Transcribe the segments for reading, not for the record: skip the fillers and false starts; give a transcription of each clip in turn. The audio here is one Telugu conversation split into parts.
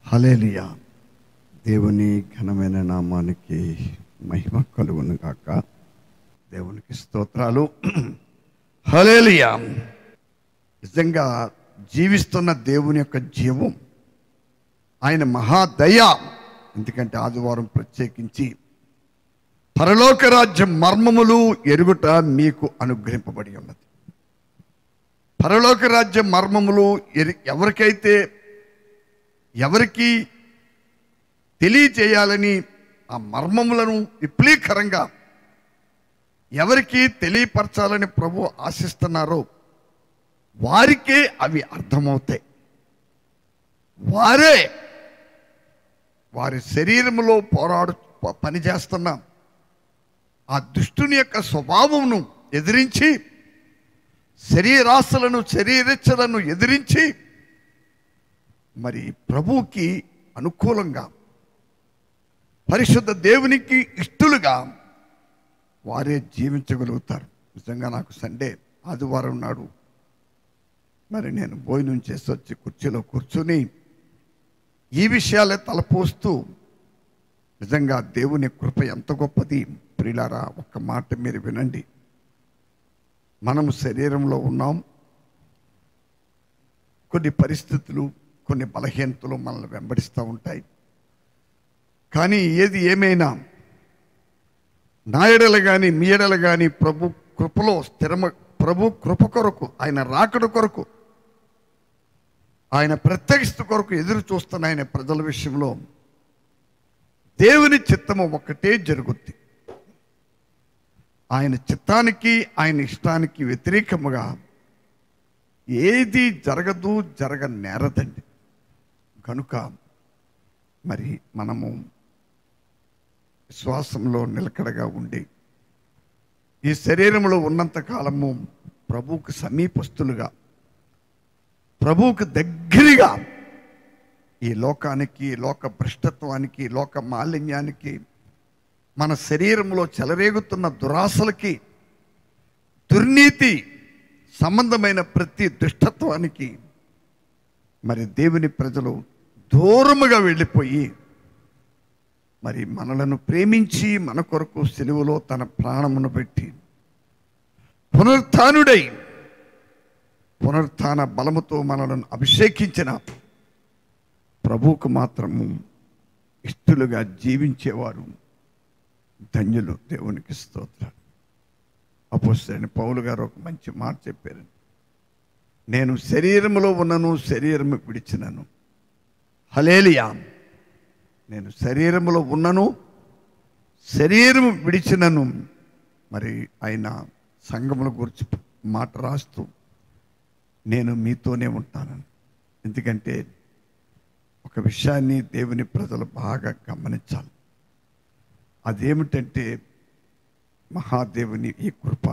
హల్లెలూయా. దేవుని ఘనమైన నామానికి మహిమ కలుగును గాక. దేవునికి స్తోత్రాలు. హల్లెలూయా. నిజంగా జీవిస్తున్న దేవుని యొక్క జీవం, ఆయన మహాదయ. ఎందుకంటే ఆదివారం ప్రత్యేకించి పరలోక రాజ్య మర్మములు ఎరుగుట మీకు అనుగ్రహింపబడి ఉన్నది. పరలోక రాజ్య మర్మములు ఎవరికి తెలియచేయాలని ఆ మర్మములను విప్లీకరంగా ఎవరికి తెలియపరచాలని ప్రభు ఆశిస్తున్నారో వారికే అవి అర్థమవుతాయి. వారి శరీరంలో పనిచేస్తున్న ఆ దుష్టుని యొక్క స్వభావమును ఎదిరించి, శరీరేచ్ఛలను ఎదిరించి మరి ప్రభువుకి అనుకూలంగా, పరిశుద్ధ దేవునికి ఇష్టలుగా వారే జీవించగలుగుతారు. నిజంగా నాకు సండే ఆదివారం నాడు మరి నేను భోజనం చేసి వచ్చి కుర్చీలో కూర్చుని ఈ విషయాలే తలపోస్తూ, నిజంగా దేవుని కృప ఎంత గొప్పది ప్రియులారా. ఒక్క మాట మీరు వినండి. మనము శరీరంలో ఉన్నాం. కొన్ని పరిస్థితులు, కొన్ని బలహీనతలు మనల్ని వెంబడిస్తూ ఉంటాయి. కానీ ఏది ఏమైనా నా ఎడల కానీ మీ ఎడల కానీ ప్రభు కృపలో ప్రభు కృప కొరకు, ఆయన రాకడ కొరకు, ఆయన ప్రత్యక్షత కొరకు ఎదురు చూస్తున్న ఆయన ప్రజల విషయంలో దేవుని చిత్తము ఒక్కటే జరుగుద్ది. ఆయన చిత్తానికి, ఆయన ఇష్టానికి వ్యతిరేకముగా ఏది జరగనేరదండి. కనుక మరి మనము విశ్వాసంలో నిలకడగా ఉండి ఈ శరీరంలో ఉన్నంత కాలము ప్రభువుకు సమీపస్తులుగా, ప్రభువుకు దగ్గరగా ఈ లోకానికి, లోక భ్రష్టత్వానికి, లోక మాలిన్యానికి, మన శరీరంలో చెలరేగుతున్న దురాశలకి, దుర్నీతి సంబంధమైన ప్రతి దుష్టత్వానికి మరి దేవుని ప్రజలు దూరముగా వెళ్ళిపోయి మరి మనలను ప్రేమించి మన కొరకు సిలువలో తన ప్రాణమును పెట్టి పునరుత్థాన బలముతో మనలను అభిషేకించిన ప్రభువుకు మాత్రము ఇష్టలుగా జీవించేవారు ధన్యులు. దేవునికి స్తోత్రం. అపోస్తలుడైన పౌలు గారు ఒక మంచి మాట చెప్పారు. నేను శరీరములో ఉన్నను, శరీరము విడిచినను. హల్లెలూయా. నేను శరీరములో ఉన్నను, శరీరము విడిచినను. మరి ఆయన సంఘముల గురించి మాట రాస్తూ నేను మీతోనే ఉంటాను. ఎందుకంటే ఒక విషయాన్ని దేవుని ప్రజలు బాగా గమనించాలి. అదేమిటంటే మహాదేవుని ఈ కృప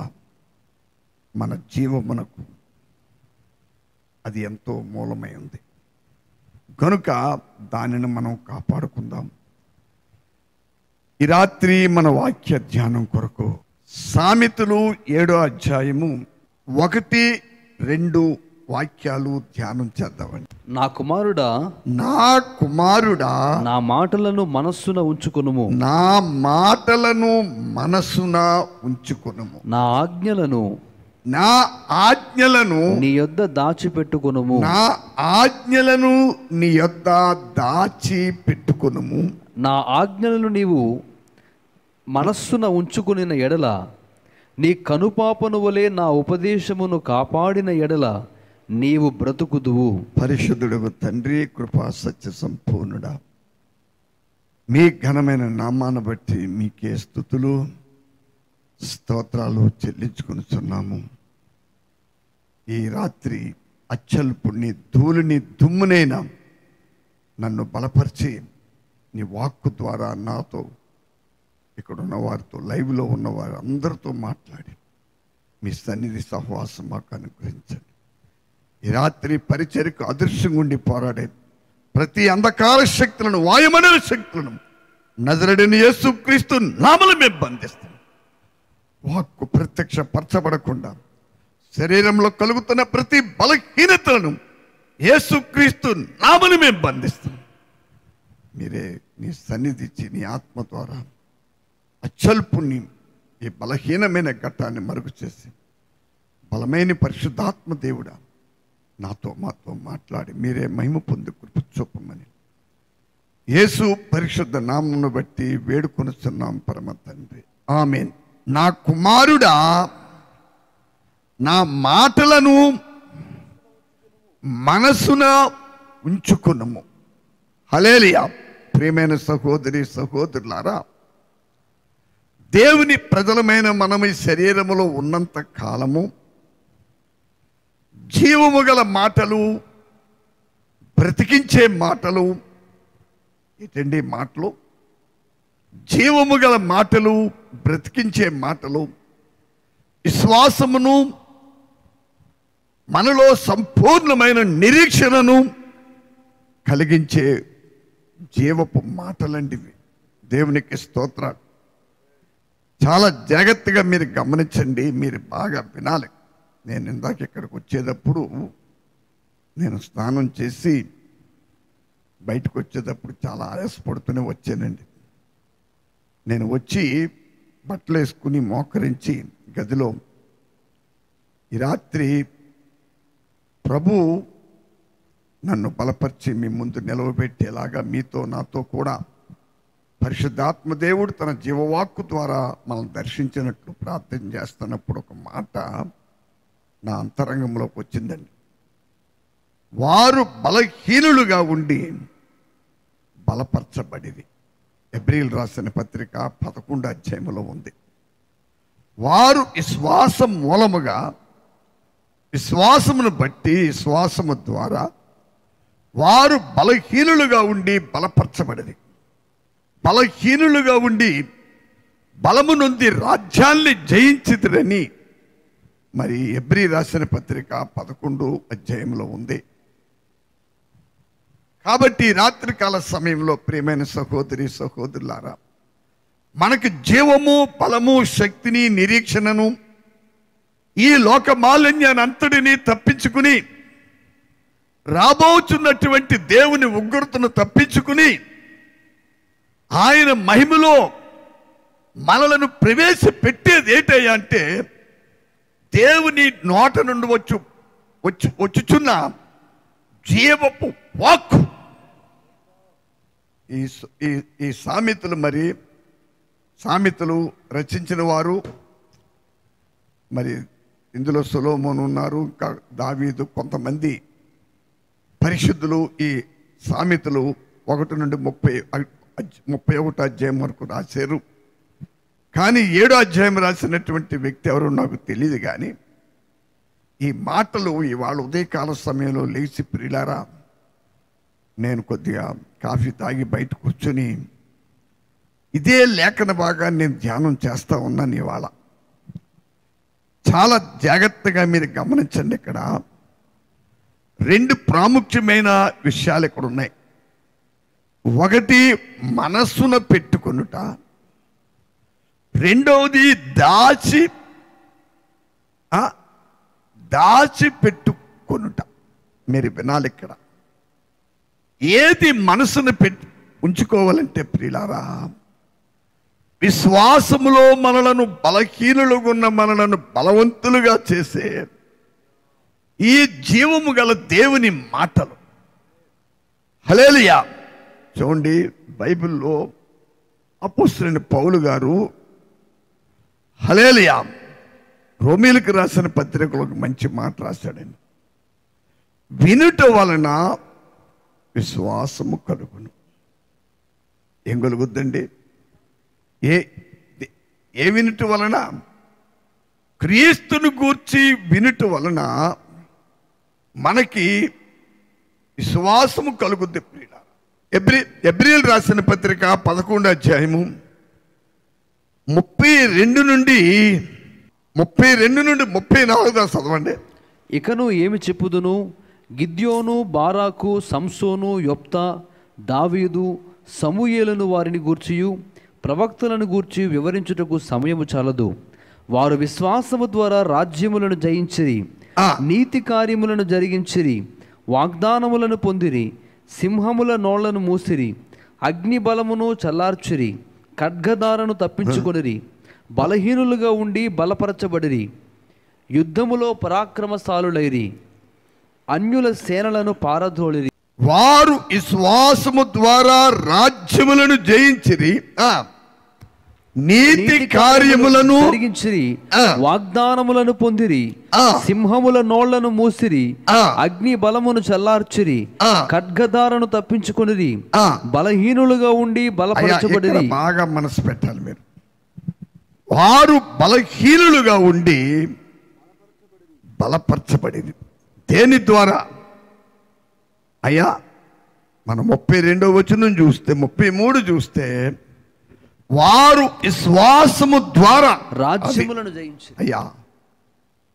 మన జీవమునకు అది ఎంతో మూలమై ఉంది. కనుక దానిని మనం కాపాడుకుందాం. ఈ రాత్రి మన వాక్య ధ్యానం కొరకు సామెతలు 7వ అధ్యాయము 1-2 వాక్యాలు ధ్యానం చేద్దామండి. నా కుమారుడా, నా మాటలను మనస్సున ఉంచుకొనుము. నా మాటలను మనస్సున ఉంచుకొనుము. నా ఆజ్ఞలను నీ యొద్ద దాచిపెట్టుకొనుము. నా ఆజ్ఞలను నీ యొద్ద దాచిపెట్టుకొనుము. నా ఆజ్ఞలను నీవు మనస్సున ఉంచుకొనిన ఎడల, నీ కనుపాపను వలె నా ఉపదేశమును కాపాడిన ఎడల నీవు బ్రతుకుదువు. పరిశుద్ధుడు తండ్రి, కృపా సత్య సంపూర్ణుడా, మీ ఘనమైన నామాన్ని బట్టి మీకే స్తుతులు స్తోత్రాలు చెల్లించుకొనుచున్నాము. ఈ రాత్రి అచ్చల్పుని ధూళిని దుమ్మునైనా నన్ను బలపరిచి నీ వాక్కు ద్వారా నాతో, ఇక్కడ ఉన్న వారితో, లైవ్లో ఉన్నవారు అందరితో మాట్లాడి మీ సన్నిధి సహవాసం మాకు అనుగ్రహించండి. ఈ రాత్రి పరిచర్యకు అదృశ్యంగా ఉండి పోరాడే ప్రతి అంధకార శక్తులను, వాయుమండల శక్తులను నజరేయుడైన యేసుక్రీస్తు నామములో మేము బంధిస్తాం. వాక్కు ప్రత్యక్షపరచబడకుండా శరీరంలో కలుగుతున్న ప్రతి బలహీనతలను యేసుక్రీస్తు నామములో మేము బంధిస్తాం. మీరే నీ సన్నిధి ఇచ్చి నీ ఆత్మ ద్వారా అచ్చల్పుని ఈ బలహీనమైన ఘట్టాన్ని మరుగు చేసి బలమైన పరిశుద్ధాత్మ దేవుడా నాతో మాతో మాట్లాడి మీరే మహిమ పొంది కృప చూపమని యేసు పరిశుద్ధ నామమును బట్టి వేడుకొనుచున్నాం పరమ తండ్రి, ఆమేన్. నా కుమారుడా, నా మాటలను మనసున ఉంచుకునము. హల్లెలూయా. ప్రియమైన సహోదరి సహోదరులారా, దేవుని ప్రజలమైన మనం ఈ శరీరములో ఉన్నంత కాలము జీవము గల మాటలు, బ్రతికించే మాటలు, ఏంటండి మాటలు? జీవము గల మాటలు, బ్రతికించే మాటలు, విశ్వాసమును, మనలో సంపూర్ణమైన నిరీక్షణను కలిగించే జీవపు మాటలండివి. దేవునికి స్తోత్రాలు. చాలా జాగ్రత్తగా మీరు గమనించండి, మీరు బాగా వినాలి. నేను ఇందాక ఇక్కడికి వచ్చేటప్పుడు నేను స్నానం చేసి బయటకు వచ్చేటప్పుడు చాలా ఆయాసపడుతూనే వచ్చానండి. నేను వచ్చి బట్టలు వేసుకుని మోకరించి గదిలో ఈ రాత్రి ప్రభు నన్ను బలపరిచి మీ ముందు నిలవబెట్టేలాగా మీతో నాతో కూడా పరిశుద్ధాత్మ దేవుడు తన జీవవాక్కు ద్వారా మనం దర్శించినట్లు ప్రార్థన చేస్తున్నప్పుడు ఒక మాట నా అంతరంగంలోకి వచ్చిందండి. వారు బలహీనులుగా ఉండి బలపరచబడిది. ఎబ్రీలు రాసిన పత్రిక 11వ అధ్యాయంలో ఉంది. వారు విశ్వాసం మూలముగా, విశ్వాసమును బట్టి, విశ్వాసము ద్వారా వారు బలహీనులుగా ఉండి బలపరచబడిది. బలహీనులుగా ఉండి బలము నొంది రాజ్యాన్ని జయించితురని మరి ఎబ్రీ రాసిన పత్రిక 11వ అధ్యాయంలో ఉంది. కాబట్టి రాత్రికాల సమయంలో ప్రియమైన సహోదరి సహోదరులారా, మనకు జీవము, బలము, శక్తిని, నిరీక్షణను, ఈ లోక మాలిన్యాన్ని అంతటినీ తప్పించుకుని రాబోచున్నటువంటి దేవుని ఉగ్రతను తప్పించుకుని ఆయన మహిమలో మనలను ప్రవేశపెట్టేది ఏంటయ్యా అంటే దేవుని నోట నుండి వచ్చుచున్న జీవపు వాక్కు. ఈ సామెతలు మరి సామెతలు రచించిన వారు మరి ఇందులో సొలొమోను ఉన్నారు, ఇంకా దావీదు, కొంతమంది పరిశుద్ధులు ఈ సామెతలు 1 నుండి 31 అధ్యాయం వరకు రాశారు. కానీ 7వ అధ్యాయం రాసినటువంటి వ్యక్తి ఎవరో నాకు తెలియదు. కానీ ఈ మాటలు ఇవాళ ఉదయకాల సమయంలో లేచి ప్రియులారా, నేను కొద్దిగా కాఫీ తాగి బయట కూర్చొని ఇదే లేఖన భాగాన్ని నేను ధ్యానం చేస్తూ ఉన్నాను. ఇవాళ చాలా జాగ్రత్తగా మీరు గమనించండి. ఇక్కడ 2 ప్రాముఖ్యమైన విషయాలు ఇక్కడ ఉన్నాయి. ఒకటి మనస్సున పెట్టుకొనుట, రెండవది దాచిపెట్టుకొనుట. మీరు వినాలి. ఇక్కడ ఏది మనసును ఉంచుకోవాలంటే ప్రియులారా, విశ్వాసములో మనలను బలహీనులుగా ఉన్న మనలను బలవంతులుగా చేసే ఈ జీవము గల దేవుని మాటలు. హల్లెలూయా. చూడండి, బైబిల్లో అపోస్తలుడైన పౌలు గారు హల్లెలూయా రోమీయులకు రాసిన పత్రికలో ఒక మంచి మాట రాశాడండి. వినుట వలన విశ్వాసము కలుగును. ఏం కలుగుద్దండి? ఏ వినుట వలన? క్రీస్తును గూర్చి వినుట వలన మనకి విశ్వాసము కలుగుద్ది. ఎబ్రీలు రాసిన పత్రిక 11వ అధ్యాయము 32 నుండి 34 చదవండి. ఇకను ఏమి చెప్పుదును? గిద్యోను, బారాకు, సంసోను, యొప్తా, దావీదు, సమూయేలును వారిని గూర్చియు ప్రవక్తలను గూర్చి వివరించుటకు సమయము చాలదు. వారు విశ్వాసము ద్వారా రాజ్యములను జయించిరి, నీతి కార్యములను జరిగించిరి, వాగ్దానములను పొందిరి, సింహముల నోళ్లను మూసిరి, అగ్ని బలమును చల్లార్చిరి, ఖడ్గదారను తప్పించుకొనిరి, బలహీనులుగా ఉండి బలపరచబడిరి, యుద్ధములో పరాక్రమశాలులైరి, అన్యుల సేనలను పారద్రోలిరి. వారు విశ్వాసము ద్వారా రాజ్యములను జయించిరి, నీతి కార్యములను జరిగించిరి, వాగ్దానములను పొందిరి, సింహముల నోళ్లను మూసిరి, అగ్ని బలమును చల్లార్చిరి, ఖడ్గదారను తప్పించుకొనిరి, బలహీనులుగా ఉండి బలపరచబడిరి. బాగా మనసు పెట్టాలి మీరు. వారు బలహీనులుగా ఉండి బలపరచబడింది దేని ద్వారా? అయ్యా మనం 32వ వచనం చూస్తే, 33 చూస్తే, వారు విశ్వాసము ద్వారా రాజ్యములను జయించి. అయ్యా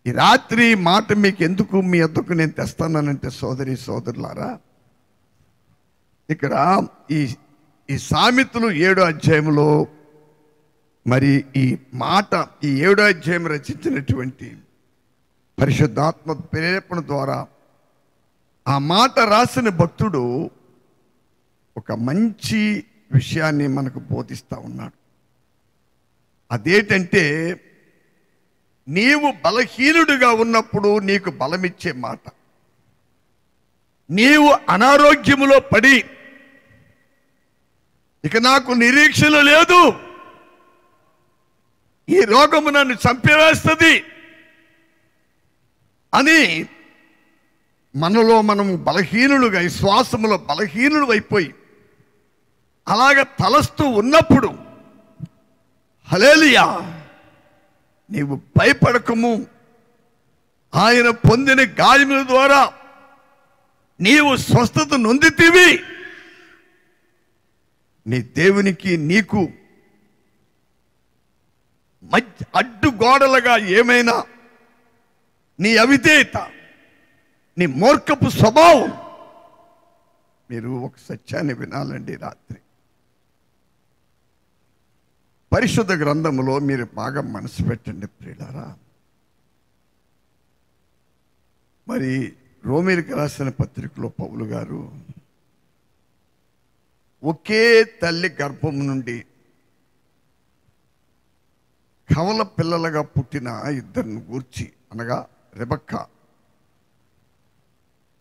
ఈ రాత్రి మాట మీకు ఎందుకు మీ వద్దకు నేను తెస్తానంటే, సోదరి సోదరులారా, ఇక్కడ ఈ సామెతలు 7వ అధ్యాయంలో మరి ఈ మాట, ఈ 7వ అధ్యాయం రచించినటువంటి పరిశుద్ధాత్మ ప్రేరేపణ ద్వారా ఆ మాట రాసిన భక్తుడు ఒక మంచి విషయాన్ని మనకు బోధిస్తూ ఉన్నాడు. అదేంటంటే, నీవు బలహీనుడిగా ఉన్నప్పుడు నీకు బలమిచ్చే మాట. నీవు అనారోగ్యములో పడి ఇక నాకు నిరీక్షణ లేదు, ఈ రోగము నన్ను చంపివేస్తుంది అని మనలో మనము బలహీనులుగా, విశ్వాసములో బలహీనులు అయిపోయి అలాగ తలస్తూ ఉన్నప్పుడు, హల్లెలూయా, నీవు భయపడకము, ఆయన పొందిన గాయముల ద్వారా నీవు స్వస్థత నొందితివి. నీ దేవునికి నీకు అడ్డుగోడలుగా ఏమైనా నీ అవిధేయత, నీ మూర్ఖపు స్వభావం, మీరు ఒక సత్యాన్ని వినాలండి. రాత్రి పరిశుద్ధ గ్రంథములో మీరు బాగా మనసు పెట్టండి ప్రియులారా. మరి రోమీయులకు రాసిన పత్రికలో పౌలు గారు ఒకే తల్లి గర్భం నుండి కవల పిల్లలుగా పుట్టిన ఇద్దరిని గూర్చి, అనగా రెబెక్కా,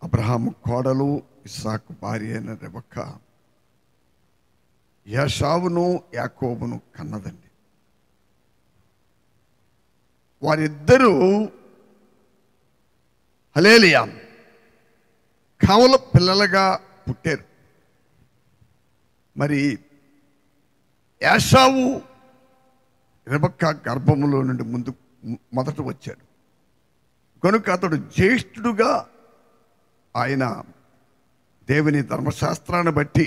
అబ్రహాము కోడలు, ఇస్సాకు భార్య అయిన రెబెక్కా, ఏశావును యాకోబును కన్నదండి. వారిద్దరూ హల్లెలూయా కవల పిల్లలుగా పుట్టారు. మరి ఏశావు రెబెక్కా గర్భములో నుండి మొదట వచ్చాడు కనుక అతడు జ్యేష్ఠుడుగా, ఆయన దేవుని ధర్మశాస్త్రాన్ని బట్టి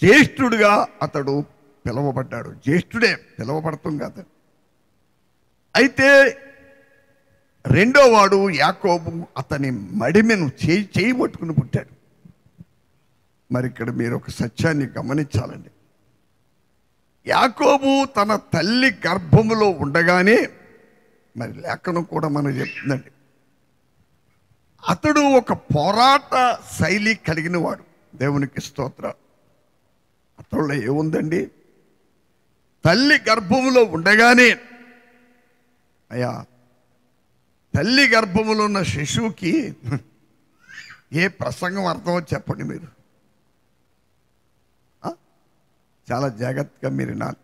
జ్యేష్ఠుడుగా అతడు పిలువబడ్డాడు. జ్యేష్ఠుడే, పిలువబడతాం కాదు. అయితే రెండో వాడు యాకోబు అతని మడిమెను చేయి పట్టుకుని పుట్టాడు. మరి ఇక్కడ మీరు ఒక సత్యాన్ని గమనించాలండి. యాకోబు తన తల్లి గర్భములో ఉండగానే, మరి లేఖనం కూడా మనకు చెప్తుందండి, అతడు ఒక పోరాట శైలి కలిగిన వాడు. దేవునికి స్తోత్రం. అతడిలో ఏముందండి? తల్లి గర్భములో ఉండగానే, అయ్యా తల్లి గర్భములో ఉన్న శిశువుకి ఏ ప్రసంగం అర్థమో చెప్పండి మీరు. చాలా జాగ్రత్తగా మీరు వినాలి.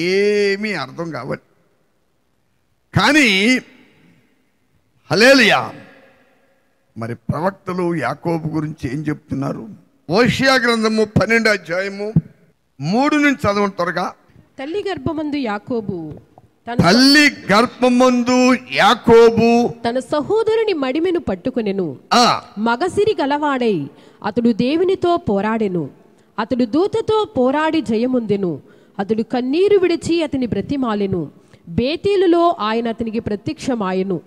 ఏమీ అర్థం కావాలి. కానీ హల్లెలూయా, మరి ప్రవక్తలు యాకోబు గురించి ఏం చెప్తున్నారు? హోషేయ గ్రంథము 12వ అధ్యాయము 3 నుంచి చదవండి త్వరగా. తల్లి గర్భమందు యాకోబు తన సహోదరుని మడిమెను పట్టుకొనెను. మగసిరి గలవాడై అతడు దేవునితో పోరాడెను. అతడు దూతతో పోరాడి జయముందెను. అతడు కన్నీరు విడిచి అతని బ్రతిమాలెను. బేతేలులో ఆయన అతనికి ప్రత్యక్షమాయెను.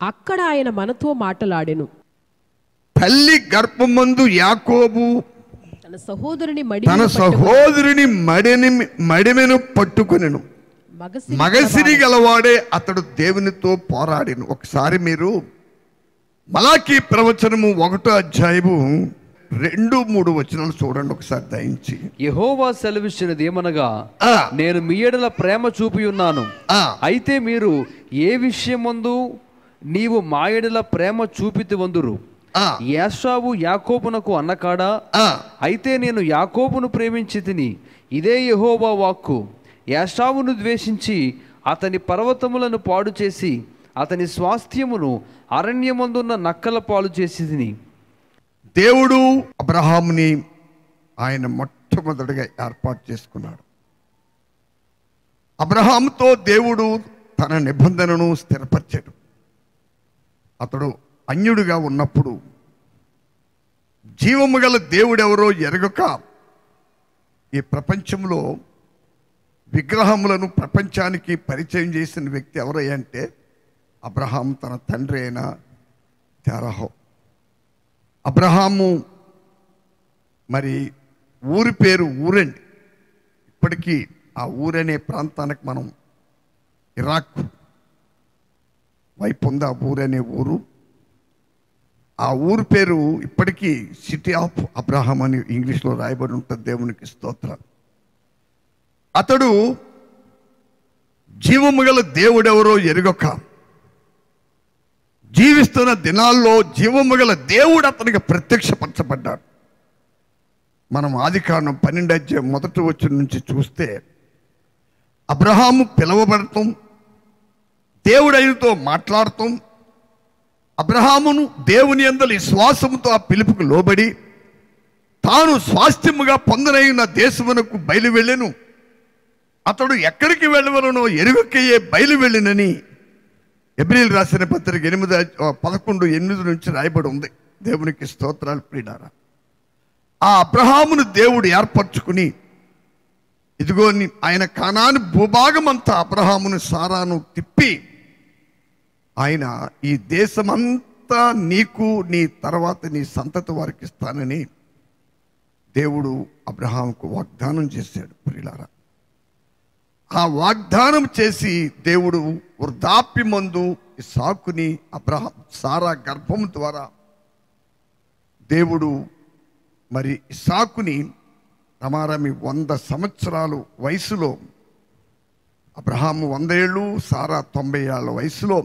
అక్కడ ఆయన మనతో మాటలాడెను. తల్లి గర్భమందు యాకోబు తన సహోదరుని మడిమెను పట్టుకొనెను. మగసిరి గలవాడే అతడు దేవునితో పోరాడెను. ఒకసారి మీరు మలాకీ ప్రవచనము 1వ అధ్యాయము 2-3 వచనాలు చూడండి ఒకసారి దయించి. యెహోవా సెలవిచ్చినది ఏమనగా, నేను మీ ఎడల ప్రేమ చూపి ఉన్నాను, అయితే మీరు ఏ విషయమందు నీవు మా ఎడల ప్రేమ చూపితి వందురు. ఏశావు యాకోబునకు అన్నకాడా, అయితే నేను యాకోబును ప్రేమించి తిని, ఇదే యెహోవా వాక్కు. ఏశావును ద్వేషించి అతని పర్వతములను పాడు చేసి అతని స్వాస్థ్యమును అరణ్యమందున్న నక్కల పాలు చేసి తిని. దేవుడు అబ్రహాముని ఆయన మొట్టమొదటిగా ఏర్పాటు చేసుకున్నాడు. అబ్రహాముతో దేవుడు తన నిబంధనను స్థిరపరిచాడు. అతడు అన్యుడిగా ఉన్నప్పుడు జీవము గల దేవుడెవరో ఎరగక ఈ ప్రపంచంలో విగ్రహములను ప్రపంచానికి పరిచయం చేసిన వ్యక్తి ఎవరయ్యా అంటే అబ్రహాం తన తండ్రి అయిన తెరహో. అబ్రహాము మరి ఊరి పేరు ఊరండి. ఇప్పటికీ ఆ ఊరనే ప్రాంతానికి మనం ఇరాక్ వైపు ఉంది ఆ ఊరనే ఊరు. ఆ ఊరు పేరు ఇప్పటికీ సిటీ ఆఫ్ అబ్రహాం అని ఇంగ్లీష్లో రాయబడి ఉంటుంది. దేవునికి స్తోత్రం. అతడు జీవము గల దేవుడెవరో ఎరుగక జీవిస్తున్న దినాల్లో జీవము గల దేవుడు అతనికి ప్రత్యక్షపరచబడ్డాడు. మనం ఆదికాండం 12 మొదటి వచనం నుంచి చూస్తే అబ్రహాము పిలువబడటం, దేవుడు ఆయనతో మాట్లాడటం, అబ్రహామును దేవుని యందలి విశ్వాసముతో ఆ పిలుపుకు లోబడి తాను స్వాస్థ్యముగా పొందనైన దేశమునకు బయలు వెళ్ళెను. అతడు ఎక్కడికి వెళ్ళవలనో ఎరుగకయే బయలు వెళ్ళినని ఎబ్రీలు రాసిన పత్రిక 11:8 నుంచి రాయబడి ఉంది. దేవునికి స్తోత్రాలు ప్రియులారా. ఆ అబ్రహామును దేవుడు ఏర్పరచుకుని ఇదిగో ఆయన కానాను భూభాగం అంతా అబ్రహామును సారాను తిప్పి ఆయన ఈ దేశమంతా నీకు నీ తర్వాత నీ సంతతి వారికి ఇస్తానని దేవుడు అబ్రహాముకు వాగ్దానం చేశాడు ప్రియులారా. ఆ వాగ్దానం చేసి దేవుడు వృద్ధాప్యమందు ఇస్సాకుని అబ్రహాం సారా గర్భం ద్వారా దేవుడు మరి ఇస్సాకుని రమారమి 100 సంవత్సరాలు వయసులో, అబ్రహాము 100 ఏళ్ళు, సారా 90 ఏళ్ళ వయసులో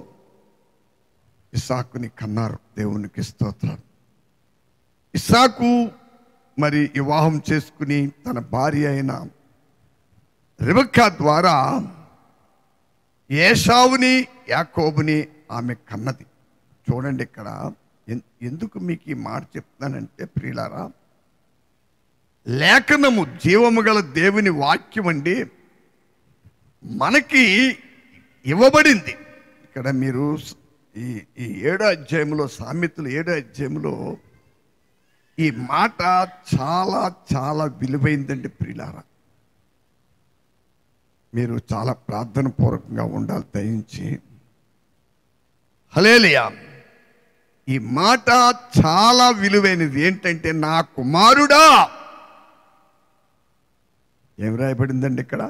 ఇస్సాకుని కన్నారు. దేవునికి స్తోత్రం. ఇస్సాకు మరి వివాహం చేసుకుని తన భార్య అయిన రెబెక్కా ద్వారా ఏశావుని యాకోబుని ఆమె కన్నది. చూడండి ఇక్కడ ఎందుకు మీకు ఈ మాట చెప్తానంటే ప్రియులారా, లేఖనము జీవము గల దేవుని వాక్యం అండి మనకి ఇవ్వబడింది. ఇక్కడ మీరు ఈ 7వ అధ్యాయంలో సామెతలు 7వ అధ్యాయంలో ఈ మాట చాలా చాలా విలువైందండి ప్రియులారా. మీరు చాలా ప్రార్థన పూర్వకంగా ఉండాలి దయించి. హల్లెలూయా. ఈ మాట చాలా విలువైనది. ఏంటంటే నా కుమారుడా, ఏం రాయబడిందండి ఇక్కడ?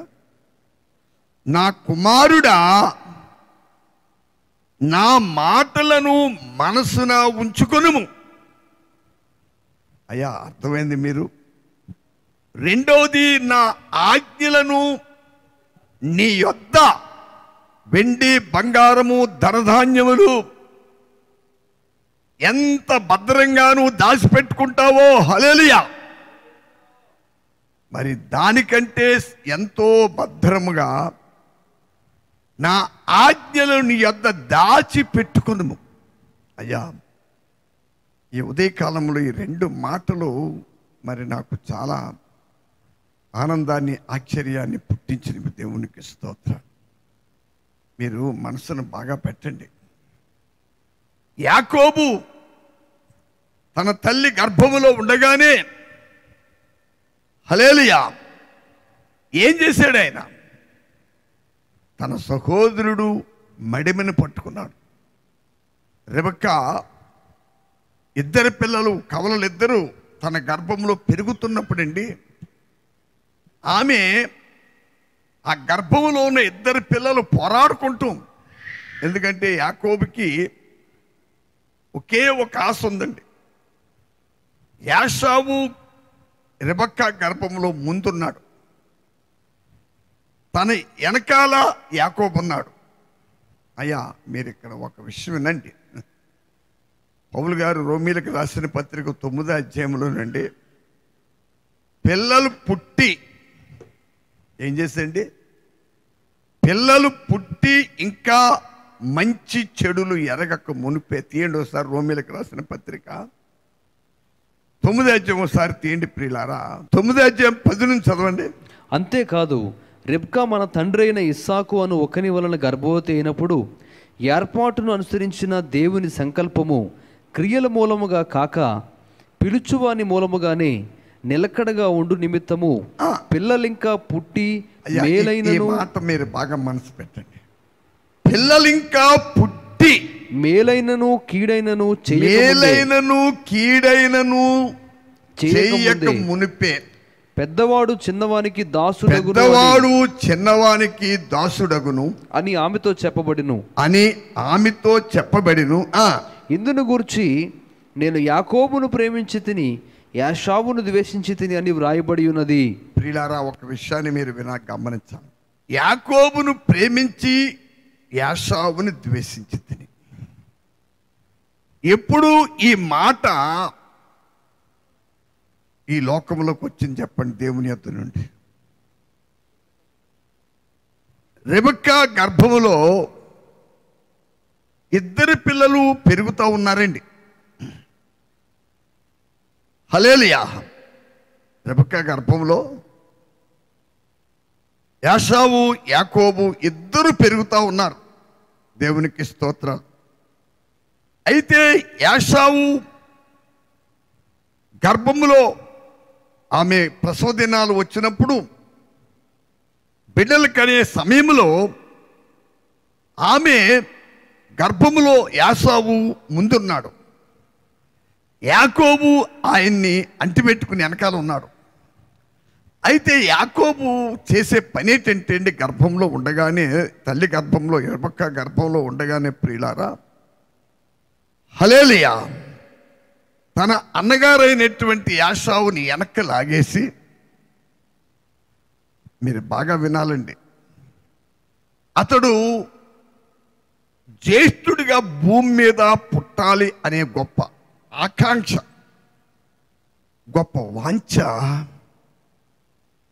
నా కుమారుడా నా మాటలను మనసున ఉంచుకొనుము. అయ్యా అర్థమైంది మీరు? రెండవది, నా ఆజ్ఞలను నీ యొద్ద వెండి బంగారము ధనధాన్యములు ఎంత భద్రంగా నువ్వు దాచిపెట్టుకుంటావో హల్లెలూయా, మరి దానికంటే ఎంతో భద్రముగా నా ఆజ్ఞలు నీ యొద్ద దాచిపెట్టుకొనుము. అయ్యా ఈ ఉదయకాలంలో ఈ 2 మాటలు మరి నాకు చాలా ఆనందాన్ని ఆశ్చర్యాన్ని పుట్టించినవి. దేవునికి స్తోత్రం. మీరు మనసును బాగా పెట్టండి. యాకోబు తన తల్లి గర్భములో ఉండగానే హల్లెలూయా ఏం చేశాడు? ఆయన తన సహోదరుడు మడిమెను పట్టుకున్నాడు. రెబెక్కా 2 పిల్లలు కవలలు 2 తన గర్భంలో పెరుగుతున్నప్పుడండి ఆమె ఆ గర్భంలో ఉన్న 2 పిల్లలు పోరాడుకుంటూ, ఎందుకంటే యాకోబుకి ఒకే ఒక ఆశ ఉందండి, యాషావు రెబెక్కా గర్భంలో ముందున్నాడు, తన వెనకాల యాకోబు ఉన్నాడు. అయ్యా మీరు ఇక్కడ ఒక విషయం వినండి. పౌలు గారు రోమీలకు రాసిన పత్రిక 9వ అధ్యాయంలోనండి, పిల్లలు పుట్టి ఏం చేసండి, పిల్లలు పుట్టి ఇంకా మంచి చెడులు ఎరగక మునిపే, తీయండి ఒకసారి రోమీలకు రాసిన పత్రిక 9వ అధ్యాయం ఒకసారి తీయండి ప్రియులారా. 9వ అధ్యాయం 10 నుంచి చదవండి. అంతేకాదు రెబ్కా మన తండ్రి అయిన ఇస్సాకు అను ఒకని వలన గర్భవతి అయినప్పుడు ఏర్పాటును అనుసరించిన దేవుని సంకల్పము క్రియల మూలముగా కాక పిలుచువాని మూలముగానే నిలకడగా ఉండు నిమిత్తము పిల్లలింకా పుట్టి మేలైనను, మాట మీరు బాగా మనసు పెట్టండి, పిల్లలింకా పుట్టి మేలైనను కీడైనను చేయక మునిపే పెద్దవాడు చిన్నవానికి దాసుడగును అని ఆమెతో చెప్పబడిను. ఇందును గూర్చి నేను యాకోబును ప్రేమించి తిని యాషావును ద్వేషించి తిని అని వ్రాయబడి ఉన్నది. ప్రియులారా, ఒక విషయాన్ని మీరు గమనించాలి. యాకోబును ప్రేమించి యాషావును ద్వేషించి తిని. ఎప్పుడు ఈ మాట ఈ లోకంలోకి వచ్చింది చెప్పండి? దేవుని యొద్ద నుండి. రెబెక్కా గర్భములో ఇద్దరు పిల్లలు పెరుగుతూ ఉన్నారండి. హల్లెలూయా. రెబెక్కా గర్భంలో యాషావు యాకోబు ఇద్దరు పెరుగుతూ ఉన్నారు. దేవునికి స్తోత్రాలు. అయితే యాషావు గర్భములో ఆమె ప్రసవ దినాలు వచ్చినప్పుడు బిడ్డలు కనే సమయంలో ఆమె గర్భములో యాషావు ముందున్నాడు, యాకోబు ఆయన్ని అంటిపెట్టుకుని వెనకాల ఉన్నాడు. అయితే యాకోబు చేసే పని ఏంటంటే అండి, గర్భంలో ఉండగానే, తల్లి గర్భంలో, రెబెక్కా గర్భంలో ఉండగానే ప్రియులారా, హల్లెలూయా, తన అన్నగారైనటువంటి యాషావుని వెనక్కి లాగేసి, మీరు బాగా వినాలండి, అతడు జ్యేష్ఠుడిగా భూమి మీద పుట్టాలి అనే గొప్ప ఆకాంక్ష, గొప్ప వాంఛ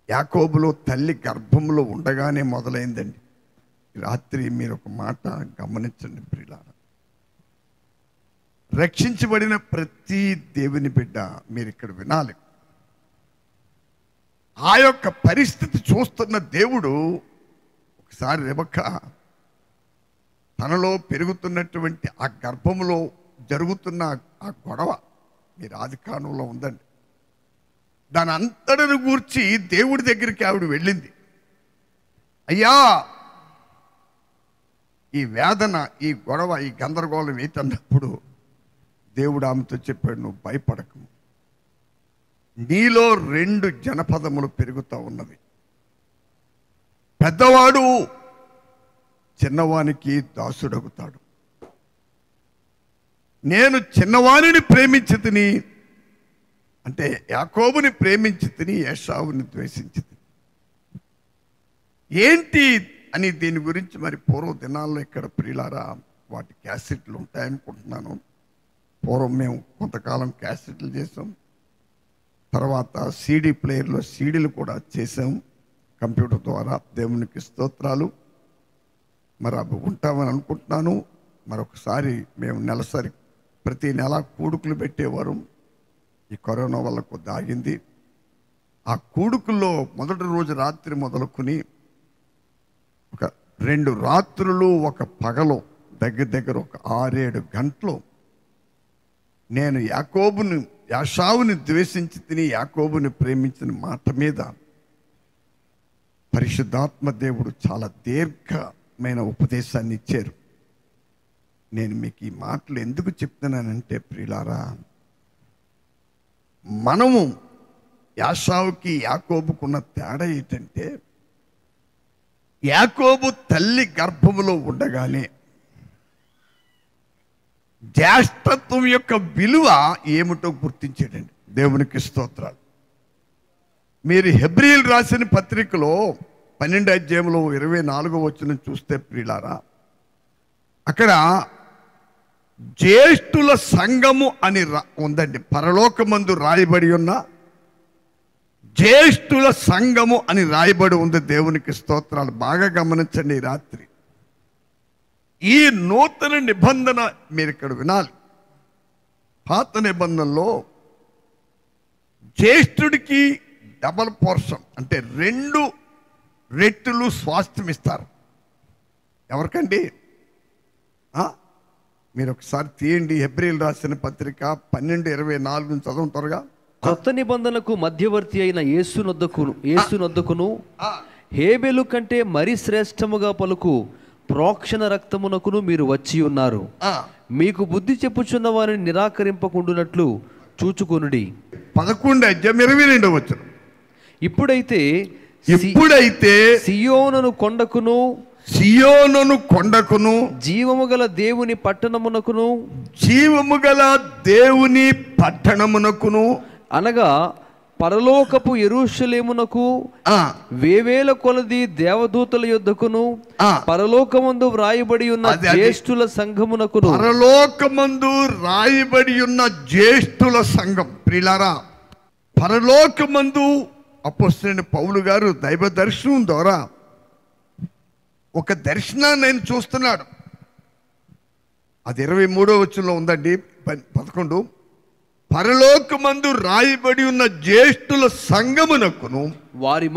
యాకోబులో తల్లి గర్భంలో ఉండగానే మొదలైందండి. రాత్రి మీరు ఒక మాట గమనించండి ప్రియులారా, రక్షించబడిన ప్రతి దేవుని బిడ్డ మీరు ఇక్కడ వినాలి. ఆ యొక్క పరిస్థితి చూస్తున్న దేవుడు ఒకసారి రెబెక్కా తనలో పెరుగుతున్నటువంటి ఆ గర్భములో జరుగుతున్న ఆ గొడవ మీరు ఆదికాండంలో ఉందండి. దాని అంతటిని గూర్చి దేవుడి దగ్గరికి ఆవిడ వెళ్ళింది. అయ్యా, ఈ వేదన, ఈ గొడవ, ఈ గందరగోళం ఏంటన్నప్పుడు దేవుడు ఆమెతో చెప్పాడు, నువ్వు భయపడకు, నీలో 2 జనపదములు పెరుగుతూ ఉన్నవి. పెద్దవాడు చిన్నవానికి దాసుడగుతాడు. నేను చిన్నవానిని ప్రేమించి తిని, అంటే యాకోబుని ప్రేమించి తిని ఏశావుని ద్వేషించి తిని. ఏంటి అని దీని గురించి మరి పూర్వ దినాల్లో ఇక్కడ ప్రియులారా వాటి క్యాసెట్లు ఉంటాయనుకుంటున్నాను. పూర్వం మేము కొంతకాలం క్యాసెట్లు చేసాం, తర్వాత సీడీ ప్లేయర్లో సీడీలు కూడా చేసాం కంప్యూటర్ ద్వారా. దేవునికి స్తోత్రాలు. మరి అవి ఉంటామని అనుకుంటున్నాను. మరొకసారి మేము నెలసరి ప్రతి నెల కూడుకులు పెట్టేవారు. ఈ కరోనా వల్ల కొద్ది ఆగింది. ఆ కూడుకుల్లో మొదటి రోజు రాత్రి మొదలుకొని ఒక 2 రాత్రులు ఒక పగలు దగ్గర ఒక 6-7 గంటలు నేను యాషావుని ద్వేషించి తిని యాకోబుని ప్రేమించిన మాట మీద పరిశుద్ధాత్మ దేవుడు చాలా దీర్ఘమైన ఉపదేశాన్ని ఇచ్చారు. నేను మీకు ఈ మాటలు ఎందుకు చెప్తున్నానంటే ప్రియులారా, మనము యాషావుకి యాకోబుకున్న తేడా ఏంటంటే, యాకోబు తల్లి గర్భములో ఉండగానే జ్యేష్ఠత్వం యొక్క విలువ ఏమిటో గుర్తించాడండి. దేవునికి స్తోత్రాలు. మీరు హెబ్రీయులు రాసిన పత్రికలో 12వ అధ్యాయంలో 24వ వచనం చూస్తే ప్రియులారా, అక్కడ జ్యేష్ఠుల సంఘము అని ఉందండి. పరలోకమందు రాయబడి ఉన్న జ్యేష్ఠుల సంఘము అని రాయబడి ఉంది. దేవునికి స్తోత్రాలు. బాగా గమనించండి. ఈ రాత్రి ఈ నూతన నిబంధన మీరు ఇక్కడ వినాలి. పాత నిబంధనలో జ్యేష్ఠుడికి డబల్ పోర్షన్ అంటే 2 రెట్లు స్వాస్థ్యం ఇస్తారు. ఎవరికండి? మీరు ఒకసారి తీయండి. హెబ్రీయులు రాసిన పత్రిక 12:24 చదవం త్వరగా. కొత్త నిబంధనకు మధ్యవర్తి అయిన యేసునొద్దకును హేబెలు కంటే మరి శ్రేష్టముగా పలుకు ప్రోక్షణ రక్తమునకును మీరు వచ్చి ఉన్నారు. మీకు బుద్ధి చెప్పుచున్న వారిని నిరాకరింపకుండునట్లు చూచుకొనుడి. 11వ అధ్యాయం 22వ వచనం. ఇప్పుడైతే సియోనును కొండకును జీవము గల దేవుని పట్టణమునకును అనగా పరలోకపు యెరూషలేమునకు వేవేల కొలది దేవదూతల యొద్దకును పరలోకమందు వ్రాయబడి ఉన్న జ్యేష్ఠుల సంఘమునకును. పరలోకమందు రాయబడి ఉన్న జ్యేష్ఠుల సంఘం. ప్రియులారా, పరలోకమందు అపోస్తలుడైన పౌలు గారు దైవ దర్శనం ద్వారా ఒక దర్శనాన్ని ఆయన చూస్తున్నాడు. అది 23వ వచనంలో ఉందండి. 11 పరలోకమందు రాయబడి ఉన్న జ్యేష్ఠుల సంఘమునకును వారి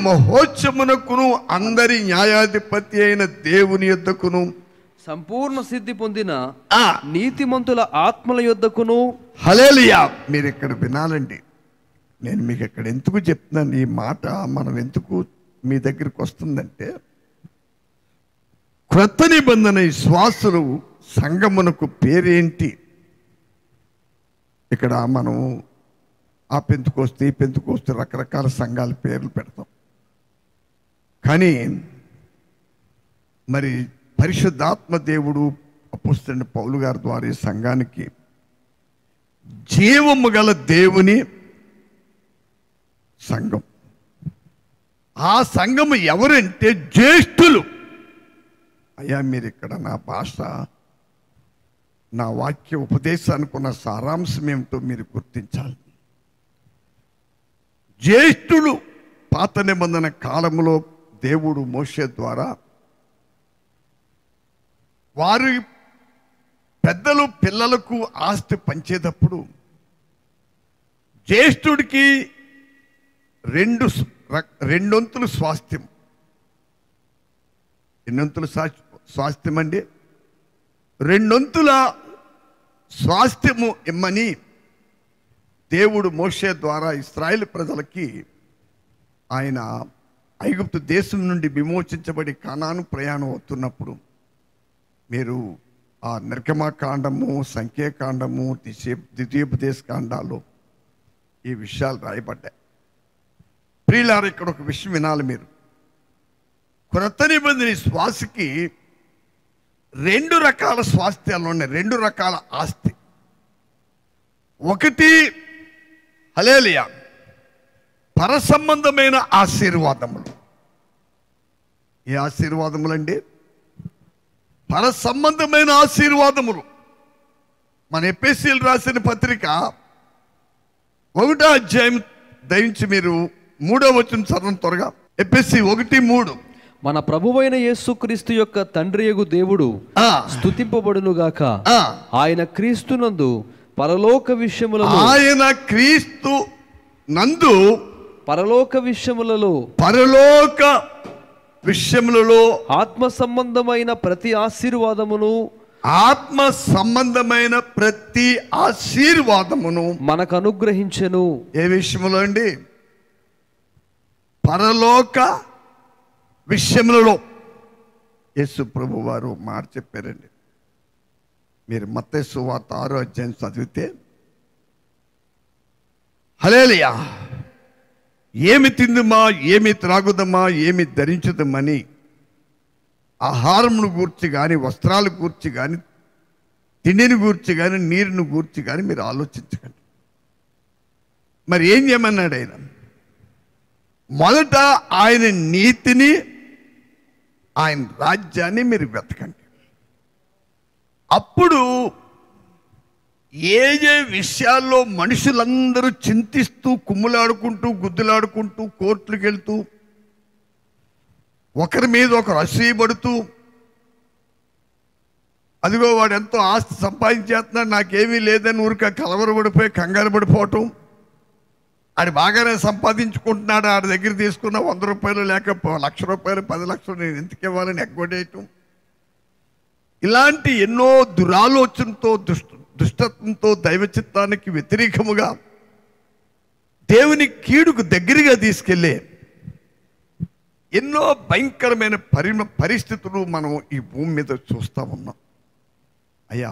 మహోత్సవమునకును అందరి న్యాయాధిపతి అయిన దేవుని యొద్దకును సంపూర్ణ సిద్ధి పొందిన నీతిమంతుల ఆత్మల యొద్దకును. హల్లెలూయా. మీరు ఇక్కడ వినాలండి. నేను మీకు ఇక్కడ ఎందుకు చెప్తున్నాను ఈ మాట, మనం ఎందుకు మీ దగ్గరికి వస్తుందంటే, క్రొత్త నిబంధన విశ్వాసులు సంఘమునకు పేరేంటి? ఇక్కడ మనం ఆ పెంతుకోస్తు రకరకాల సంఘాల పేర్లు పెడతాం. కానీ మరి పరిశుద్ధాత్మ దేవుడు అపోస్తలుడైన పౌలు గారి ద్వారా ఈ సంఘానికి జీవము గల దేవుని సంఘం. ఆ సంఘము ఎవరంటే జ్యేష్ఠులు. అయ్యా, మీరు ఇక్కడ నా భాష, నా వాక్య ఉపదేశానికి ఉన్న సారాంశం ఏమిటో మీరు గుర్తించాలి. జ్యేష్ఠులు పాత నిబంధన కాలంలో దేవుడు మోషే ద్వారా వారి పెద్దలు పిల్లలకు ఆస్తి పంచేటప్పుడు జ్యేష్ఠుడికి రెండొంతులు స్వాస్థ్యం. ఎన్నొంతులు స్వాస్థ్యం అండి? 2 వంతుల స్వాస్థ్యము ఇమ్మని దేవుడు మోషే ద్వారా ఇశ్రాయేలు ప్రజలకి ఆయన ఐగుప్తు దేశం నుండి విమోచించబడి కానాను ప్రయాణం అవుతున్నప్పుడు మీరు ఆ నిర్గమకాండము, సంఖ్యాకాండము, ద్వితీయోపదేశ కాండాలు ఈ విషయాలు రాయబడ్డాయి. ప్రియులారా, ఇక్కడ ఒక విషయం వినాలి మీరు. క్రొత్త నిబంధన శ్వాసకి 2 రకాల స్వాస్థ్యాలు ఉన్నాయి, 2 రకాల ఆస్తి. ఒకటి హల్లెలూయా పరసంబంధమైన ఆశీర్వాదములు. ఏ ఆశీర్వాదములండి? పరసంబంధమైన ఆశీర్వాదములు. మన ఎఫెసీయులు రాసిన పత్రిక 1వ అధ్యాయం దయించి మీరు 3వ వచనం చదవండి త్వరగా. ఎఫెసీ 1:3. మన ప్రభువైన యేసుక్రీస్తు యొక్క తండ్రియగు దేవుడు స్తుతింపబడును గాక. ఆయన క్రీస్తునందు పరలోక విషయములలో ఆత్మ సంబంధమైన ప్రతి ఆశీర్వాదమును మనకు అనుగ్రహించెను. ఏ విషయములో అండి? పరలోక విషయములలో. యేసు ప్రభు వారు మాట చెప్పారండి. మీరు మత్తయి సువార్త 6వ అధ్యాయం చదివితే, హల్లెలూయా, ఏమి తిందుమా, ఏమి త్రాగుదమా, ఏమి ధరించుదమని ఆహారమును గూర్చి కానీ, వస్త్రాలు గూర్చి కానీ, తిండిని గూర్చి కానీ, నీరును గూర్చి కానీ మీరు ఆలోచించకండి. మరి ఏం చేయమన్నాడు ఆయన? మొదట ఆయన నీతిని, ఆయన రాజ్యాన్ని మీరు వెతకండి. అప్పుడు ఏ ఏ విషయాల్లో మనుషులందరూ చింతిస్తూ, కుమ్ములాడుకుంటూ, గుద్దులాడుకుంటూ, కోర్టులకు వెళ్తూ, ఒకరి మీద ఒకరు అసూయపడుతూ, అదిగో వాడు ఎంతో ఆస్తి సంపాదించేస్తున్నాడు, నాకేమీ లేదని ఊరిక కలవరపడిపోయి కంగారు పడిపోవటం, ఆడు బాగానే సంపాదించుకుంటున్నాడు, ఆడి దగ్గర తీసుకున్న 100 రూపాయలు లేక 1,00,000 రూపాయలు, 10 లక్షలు నేను ఎందుకు ఇవ్వాలని ఎగ్గొట్టేయటం, ఇలాంటి ఎన్నో దురాలోచనతో, దుష్టత్వంతో, దైవ చిత్తానికి వ్యతిరేకముగా దేవుని కీడుకు దగ్గరగా తీసుకెళ్ళే ఎన్నో భయంకరమైన పరిస్థితులు మనం ఈ భూమి మీద చూస్తూ ఉన్నాం. అయ్యా,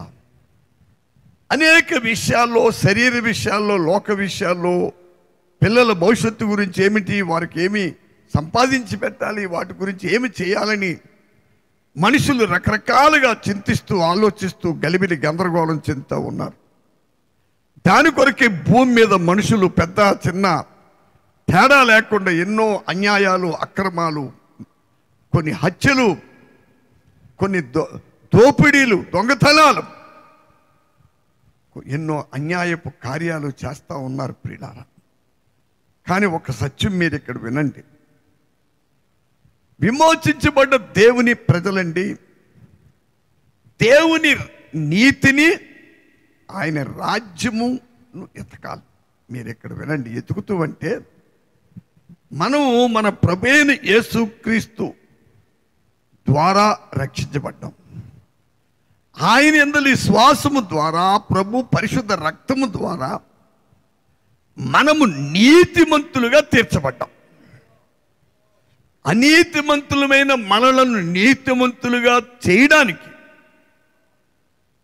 అనేక విషయాల్లో, శరీర విషయాల్లో, లోక విషయాల్లో, పిల్లల భవిష్యత్తు గురించి ఏమిటి, వారికి ఏమి సంపాదించి పెట్టాలి, వాటి గురించి ఏమి చేయాలని మనుషులు రకరకాలుగా చింతిస్తూ, ఆలోచిస్తూ, గలిబిలి గందరగోళం చెందుతూ ఉన్నారు. దాని కొరకే భూమి మీద మనుషులు పెద్ద చిన్న తేడా లేకుండా ఎన్నో అన్యాయాలు, అక్రమాలు, కొన్ని హత్యలు, కొన్ని దోపిడీలు, దొంగతనాలు, ఎన్నో అన్యాయపు కార్యాలు చేస్తూ ఉన్నారు ప్రియులారా. కానీ ఒక సత్యం మీరు ఇక్కడ వినండి. విమోచించబడ్డ దేవుని ప్రజలండి, దేవుని నీతిని, ఆయన రాజ్యము ఎతకాలి. మీరు ఇక్కడ వినండి. ఎతుకుతూ అంటే మనము మన ప్రభువైన యేసుక్రీస్తు ద్వారా రక్షించబడ్డాం. ఆయన యందు విశ్వాసము ద్వారా, ప్రభు పరిశుద్ధ రక్తము ద్వారా మనము నీతిమంతులుగా తీర్చబడ్డాం. అనీతిమంతులమైన మనలను నీతిమంతులుగా చేయడానికి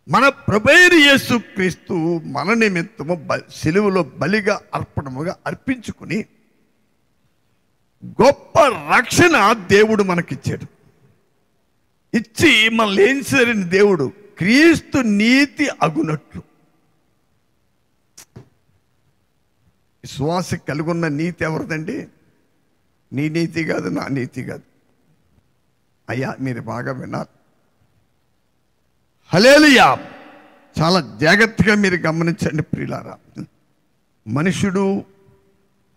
మన ప్రభువైన యేసుక్రీస్తు మన నిమిత్తము సిలువలో బలిగా అర్పణముగా అర్పించుకుని గొప్ప రక్షణ దేవుడు మనకిచ్చాడు. ఇచ్చి మనల్ని ఏం చేసిన దేవుడు క్రీస్తు నీతి అగునట్లు. విశ్వాస కలుగున్న నీతి ఎవరిదండి? నీ నీతి కాదు, నా నీతి కాదు. అయ్యా, మీరు బాగా విన్నారు. హల్లెలూయా. చాలా జాగ్రత్తగా మీరు గమనించండి ప్రియులారా. మనుషుడు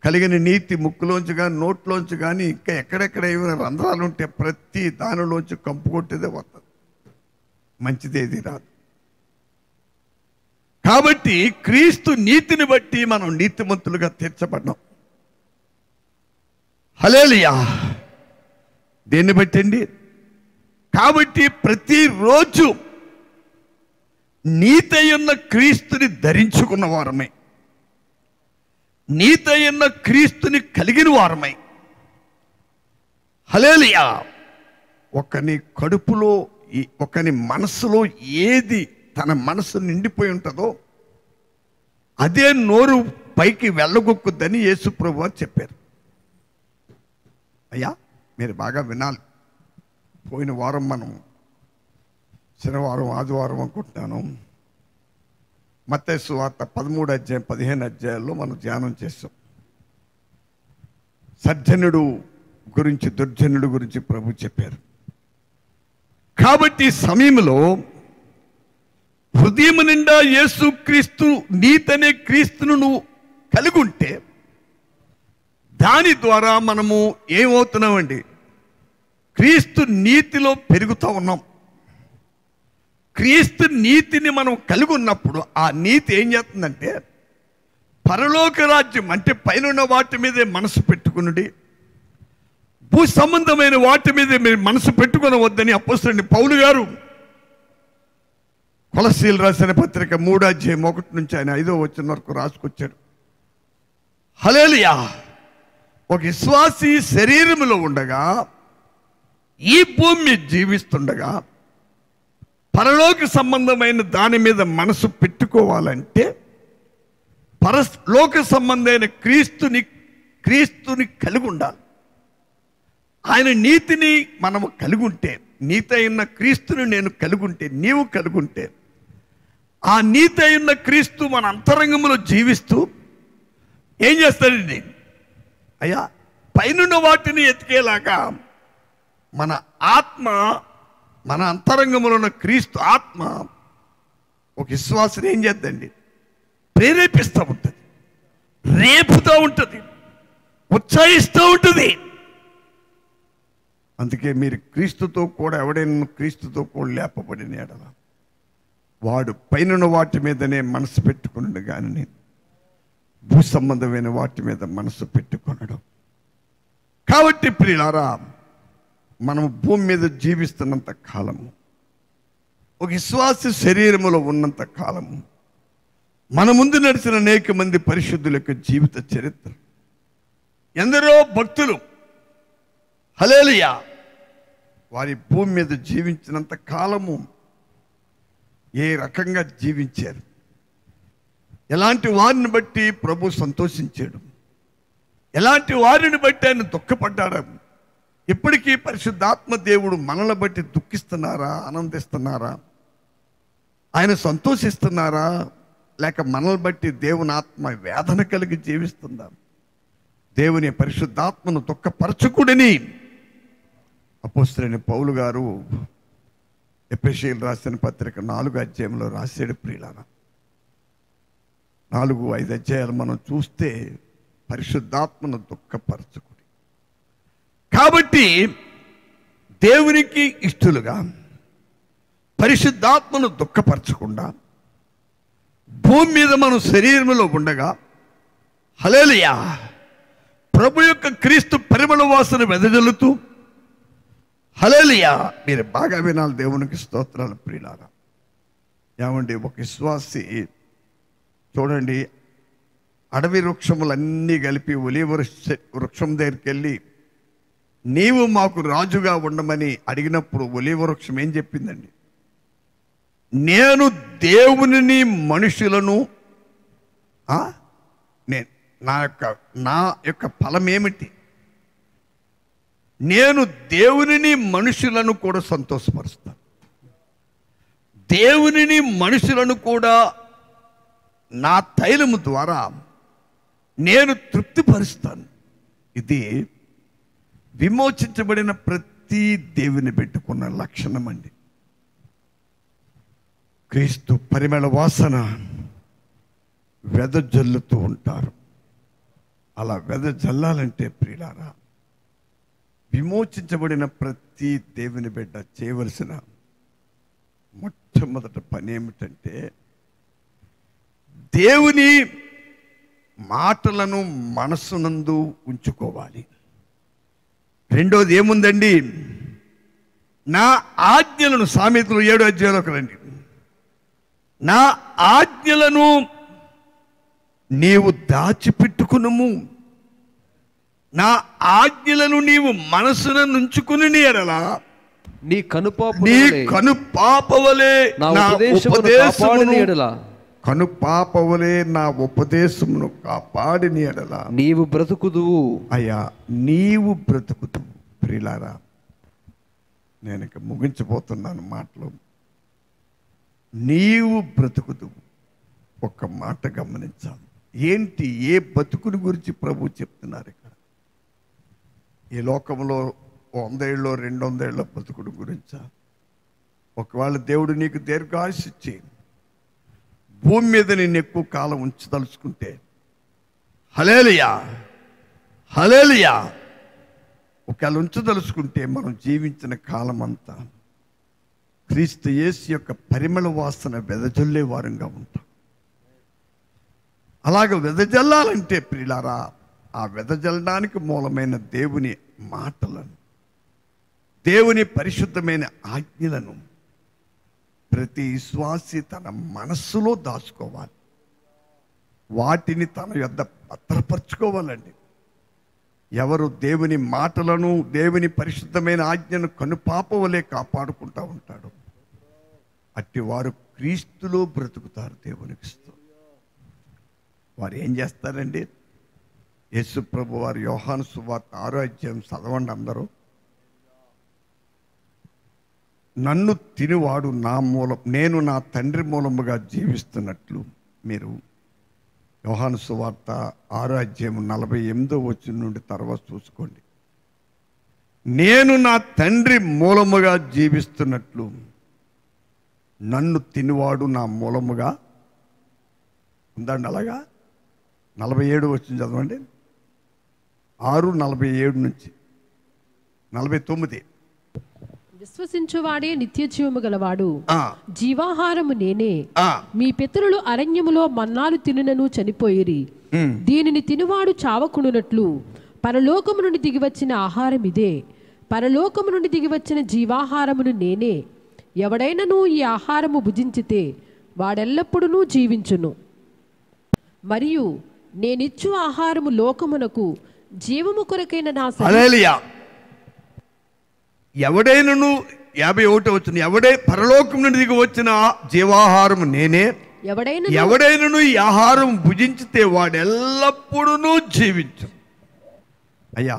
కలిగిన నీతి ముక్కులోంచి కానీ, నోట్లోంచి కానీ, ఇంకా ఎక్కడెక్కడ ఏమైనా రంధ్రాలు ఉంటే ప్రతి దానిలోంచి కంపు కొట్టేదే వస్తుంది, మంచిదేది రాదు. కాబట్టి క్రీస్తు నీతిని బట్టి మనం నీతిమంతులుగా తీర్చబడ్డాం. హల్లెలూయా. దేన్ని బట్టి అండి? కాబట్టి ప్రతిరోజు నీతయున్న క్రీస్తుని ధరించుకున్న వారమై, నీతయున్న క్రీస్తుని కలిగిన వారమై, హల్లెలూయా, ఒకని కడుపులో, ఒకని మనసులో ఏది తన మనసు నిండిపోయి ఉంటుందో అదే నోరు పైకి వెళ్ళగొక్కుద్దని యేసు ప్రభువు చెప్పారు. అయ్యా, మీరు బాగా వినాలి. పోయిన వారం మనం శనివారం, ఆదివారం అనుకుంటున్నాను, మత్తయి సువార్త 13 అధ్యాయం 15 అధ్యాయాల్లో మనం ధ్యానం చేస్తాం. సజ్జనుడు గురించి, దుర్జనుడు గురించి ప్రభు చెప్పారు. కాబట్టి సమయంలో హృదయం నిండా యేసుక్రీస్తు నీతనే క్రీస్తును నువ్వు కలిగి ఉంటే దాని ద్వారా మనము ఏమవుతున్నామండి? క్రీస్తు నీతిలో పెరుగుతూ ఉన్నాం. క్రీస్తు నీతిని మనం కలిగి ఉన్నప్పుడు ఆ నీతి ఏం చేస్తుందంటే పరలోక రాజ్యం అంటే పైన వాటి మీదే మనసు పెట్టుకుని, భూ సంబంధమైన వాటి మీదే మీరు మనసు పెట్టుకునవద్దని అపోస్తలుడైన పౌలు గారు కొలస్సీలు రాసిన పత్రిక 3 అధ్యాయం 1 నుంచి ఆయన 5వ వచనం వరకు రాసుకొచ్చాడు. హల్లెలూయా. ఒక విశ్వాసి శరీరములో ఉండగా, ఈ భూమి మీద జీవిస్తుండగా పరలోక సంబంధమైన దాని మీద మనసు పెట్టుకోవాలంటే పరలోక సంబంధమైన క్రీస్తుని కలిగి ఉండాలి. ఆయన నీతిని మనము కలిగి ఉంటే, నీతి అయిన క్రీస్తుని నేను కలిగి ఉంటే, నీవు కలిగి ఉంటే, ఆ నీతి అయిన క్రీస్తు మన అంతరంగంలో జీవిస్తూ ఏం చేస్తాడండి? అయ్యా, పైనున్న వాటిని ఎతికేలాగా మన ఆత్మ, మన అంతరంగంలో ఉన్న క్రీస్తు ఆత్మ ఒక విశ్వాసం ఏం చేద్దండి? ప్రేరేపిస్తూ ఉంటుంది, రేపుతూ ఉంటుంది, ఉత్సాహిస్తూ ఉంటుంది. అందుకే మీరు క్రీస్తుతో కూడా, ఎవడైనా క్రీస్తుతో కూడా లేపబడిన ఎడల వాడు పైన వాటి మీదనే మనసు పెట్టుకున్నాడు, కానీ భూ సంబంధమైన వాటి మీద మనసు పెట్టుకున్నాడు. కాబట్టి ప్రియులారా, మనం భూమి మీద జీవిస్తున్నంత కాలము, ఒక విశ్వాస శరీరములో ఉన్నంత కాలము, మన ముందు నడిచిన అనేక మంది పరిశుద్ధుల యొక్క జీవిత చరిత్ర, ఎందరో భక్తులు హల్లెలూయా వారి భూమి మీద జీవించినంత కాలము ఏ రకంగా జీవించారు, ఎలాంటి వారిని బట్టి ప్రభు సంతోషించాడు, ఎలాంటి వారిని బట్టి ఆయన దుఃఖపడ్డాడు. ఇప్పటికీ పరిశుద్ధాత్మ దేవుడు మనల్ని బట్టి దుఃఖిస్తున్నారా, ఆనందిస్తున్నారా, ఆయన సంతోషిస్తున్నారా, లేక మనల్ని బట్టి దేవుని ఆత్మ వేదన కలిగి జీవిస్తుందా? దేవుని పరిశుద్ధాత్మను దుఃఖపరచకూడని అపోస్తలుడైన పౌలు గారు ఎఫెసీయులకు రాసిన పత్రిక 4వ అధ్యాయంలో రాశాడు. ప్రియులారా, 4-5 అధ్యాయాలు మనం చూస్తే పరిశుద్ధాత్మను దుఃఖపరచకూడదు. కాబట్టి దేవునికి ఇష్టలుగా పరిశుద్ధాత్మను దుఃఖపరచకుండా భూమి మీద మనం శరీరంలో ఉండగా హల్లెలూయా ప్రభు యొక్క క్రీస్తు పరిమళ వాసన వెదజల్లుతూ, హల్లెలూయా మీరు బాగా వినాలి, దేవునికి స్తోత్రాలు. ప్రియులారా, ఏమండి, ఒక విశ్వాసి చూడండి, అడవి వృక్షములన్నీ కలిపి ఒలీవ వృక్షం దగ్గరికి వెళ్ళి నీవు మాకు రాజుగా ఉండమని అడిగినప్పుడు ఒలీవ వృక్షం ఏం చెప్పిందండి? నేను దేవునిని మనుషులను నా యొక్క ఫలం ఏమిటి? నేను దేవునిని మనుషులను కూడా సంతోషపరుస్తాను, దేవునిని మనుషులను కూడా నా తైలము ద్వారా నేను తృప్తిపరుస్తాను. ఇది విమోచించబడిన ప్రతి దేవుని పెట్టుకున్న లక్షణం అండి. క్రీస్తు పరిమళ వాసన వెదజల్లుతూ ఉంటారు. అలా వెదజల్లాలంటే ప్రియులారా, విమోచించబడిన ప్రతి దేవుని బిడ్డ చేయవలసిన మొట్టమొదటి పని ఏమిటంటే దేవుని మాటలను మనస్సునందు ఉంచుకోవాలి. రెండోది ఏముందండి? నా ఆజ్ఞలను, సామెతలు 7వ అధ్యాయంలోకి రండి, నా ఆజ్ఞలను నీవు దాచిపెట్టుకునుము, నా ఆజ్ఞలను నీవు మనసున నుంచుకుని ఎడలా నీ కనుపాపవలే నా ఉపదేశమును కాపాడిని ఎడలా నీవు బ్రతుకుదువు. అయ్యా, నీవు బ్రతుకుదువు. ప్రియులారా, నేను ఇక ముగించబోతున్నాను మాటలు. నీవు బ్రతుకుదువు. ఒక్క మాట గమనించాలి. ఏంటి, ఏ బతుకుని గురించి ప్రభు చెప్తున్నారు ఇక్కడ? ఈ లోకంలో 100 ఏళ్ళలో 200 ఏళ్ళ బతుకుడు గురించా? ఒకవేళ దేవుడు నీకు దీర్ఘాయుస్సు ఇచ్చి భూమి మీద నేను ఎక్కువ కాలం ఉంచదలుచుకుంటే, హల్లెలూయా హల్లెలూయా, ఒకవేళ ఉంచదలుచుకుంటే మనం జీవించిన కాలం అంతా క్రీస్తు యేసు యొక్క పరిమళ వాసన వెదజల్లే వారంగా ఉంటాం. అలాగ వెదజల్లాలంటే ప్రియులారా, ఆ వెదజల్లడానికి మూలమైన దేవుని మాటలను, దేవుని పరిశుద్ధమైన ఆజ్ఞలను ప్రతి విశ్వాసి తన మనస్సులో దాచుకోవాలి. వాటిని తన యొద్ద భద్రపరచుకోవాలండి. ఎవరు దేవుని మాటలను, దేవుని పరిశుద్ధమైన ఆజ్ఞను కనుపాపవలే కాపాడుకుంటూ ఉంటాడు, అట్టి వారు క్రీస్తులో బ్రతుకుతారు. దేవునికి స్తోత్రం. వారు ఏం చేస్తారండి? యేసు ప్రభు వారు యోహాను సువార్త 6వ అధ్యాయం చదవండి అందరూ. నన్ను తినివాడు నా మూలం, నేను నా తండ్రి మూలముగా జీవిస్తున్నట్లు మీరు యోహాను సువార్త 6:48 నుండి తర్వాత చూసుకోండి. నేను నా తండ్రి మూలముగా జీవిస్తున్నట్లు నన్ను తినివాడు నా మూలముగా ఉందండి. అలాగా 47 చదవండి. 6:47 నుంచి 49. విశ్వసించువాడే నిత్య జీవము గలవాడు, జీవాహారము నేనే. మీ పితరులు అరణ్యములో మన్నాలు తినునను చనిపోయిరి. దీనిని తినువాడు చావకుండునట్లు పరలోకము నుండి దిగివచ్చిన ఆహారం ఇదే. పరలోకము నుండి దిగివచ్చిన జీవాహారమును నేనే. ఎవడైనను ఈ ఆహారము భుజించితే వాడెల్లప్పుడూ జీవించును. మరియు నేనిచ్చు ఆహారము లోకమునకు జీవము కొరకైన నా హల్లెలూయా. ఎవడైనను 51 ఎవడే పరలోకం నుండి దిగి వచ్చిన జీవాహారం నేనే. ఎవడైనను ఈ ఆహారం భుజించితే వాడెల్లప్పుడూ జీవించు. అయ్యా,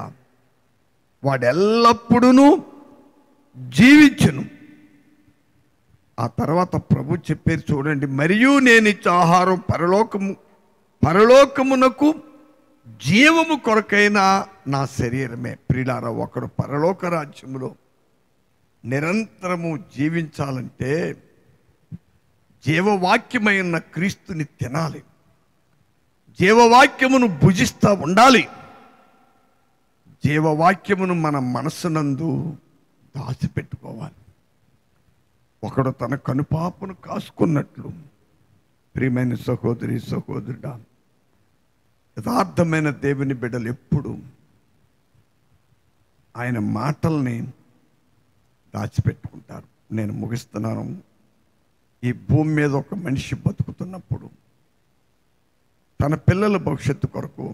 వాడెల్లప్పుడూ జీవించును. ఆ తర్వాత ప్రభు చెప్పారు చూడండి, మరియు నేను ఇచ్చే ఆహారం పరలోకమునకు జీవము కొరకైన నా శరీరమే. ప్రియులారా, ఒకడు పరలోక రాజ్యములో నిరంతరము జీవించాలంటే జీవవాక్యమైన క్రీస్తుని తినాలి, జీవవాక్యమును భుజిస్తూ ఉండాలి. జీవవాక్యమును మన మనస్సునందు దాచిపెట్టుకోవాలి. ఒకడు తన కనుపాపను కాసుకున్నట్లు ప్రియమైన సహోదరి సహోదరుడా, యథార్థమైన దేవుని బిడ్డలు ఎప్పుడు ఆయన మాటల్ని దాచిపెట్టుకుంటారు. నేను ముగిస్తున్నాను. ఈ భూమి మీద ఒక మనిషి బతుకుతున్నప్పుడు తన పిల్లల భవిష్యత్తు కొరకు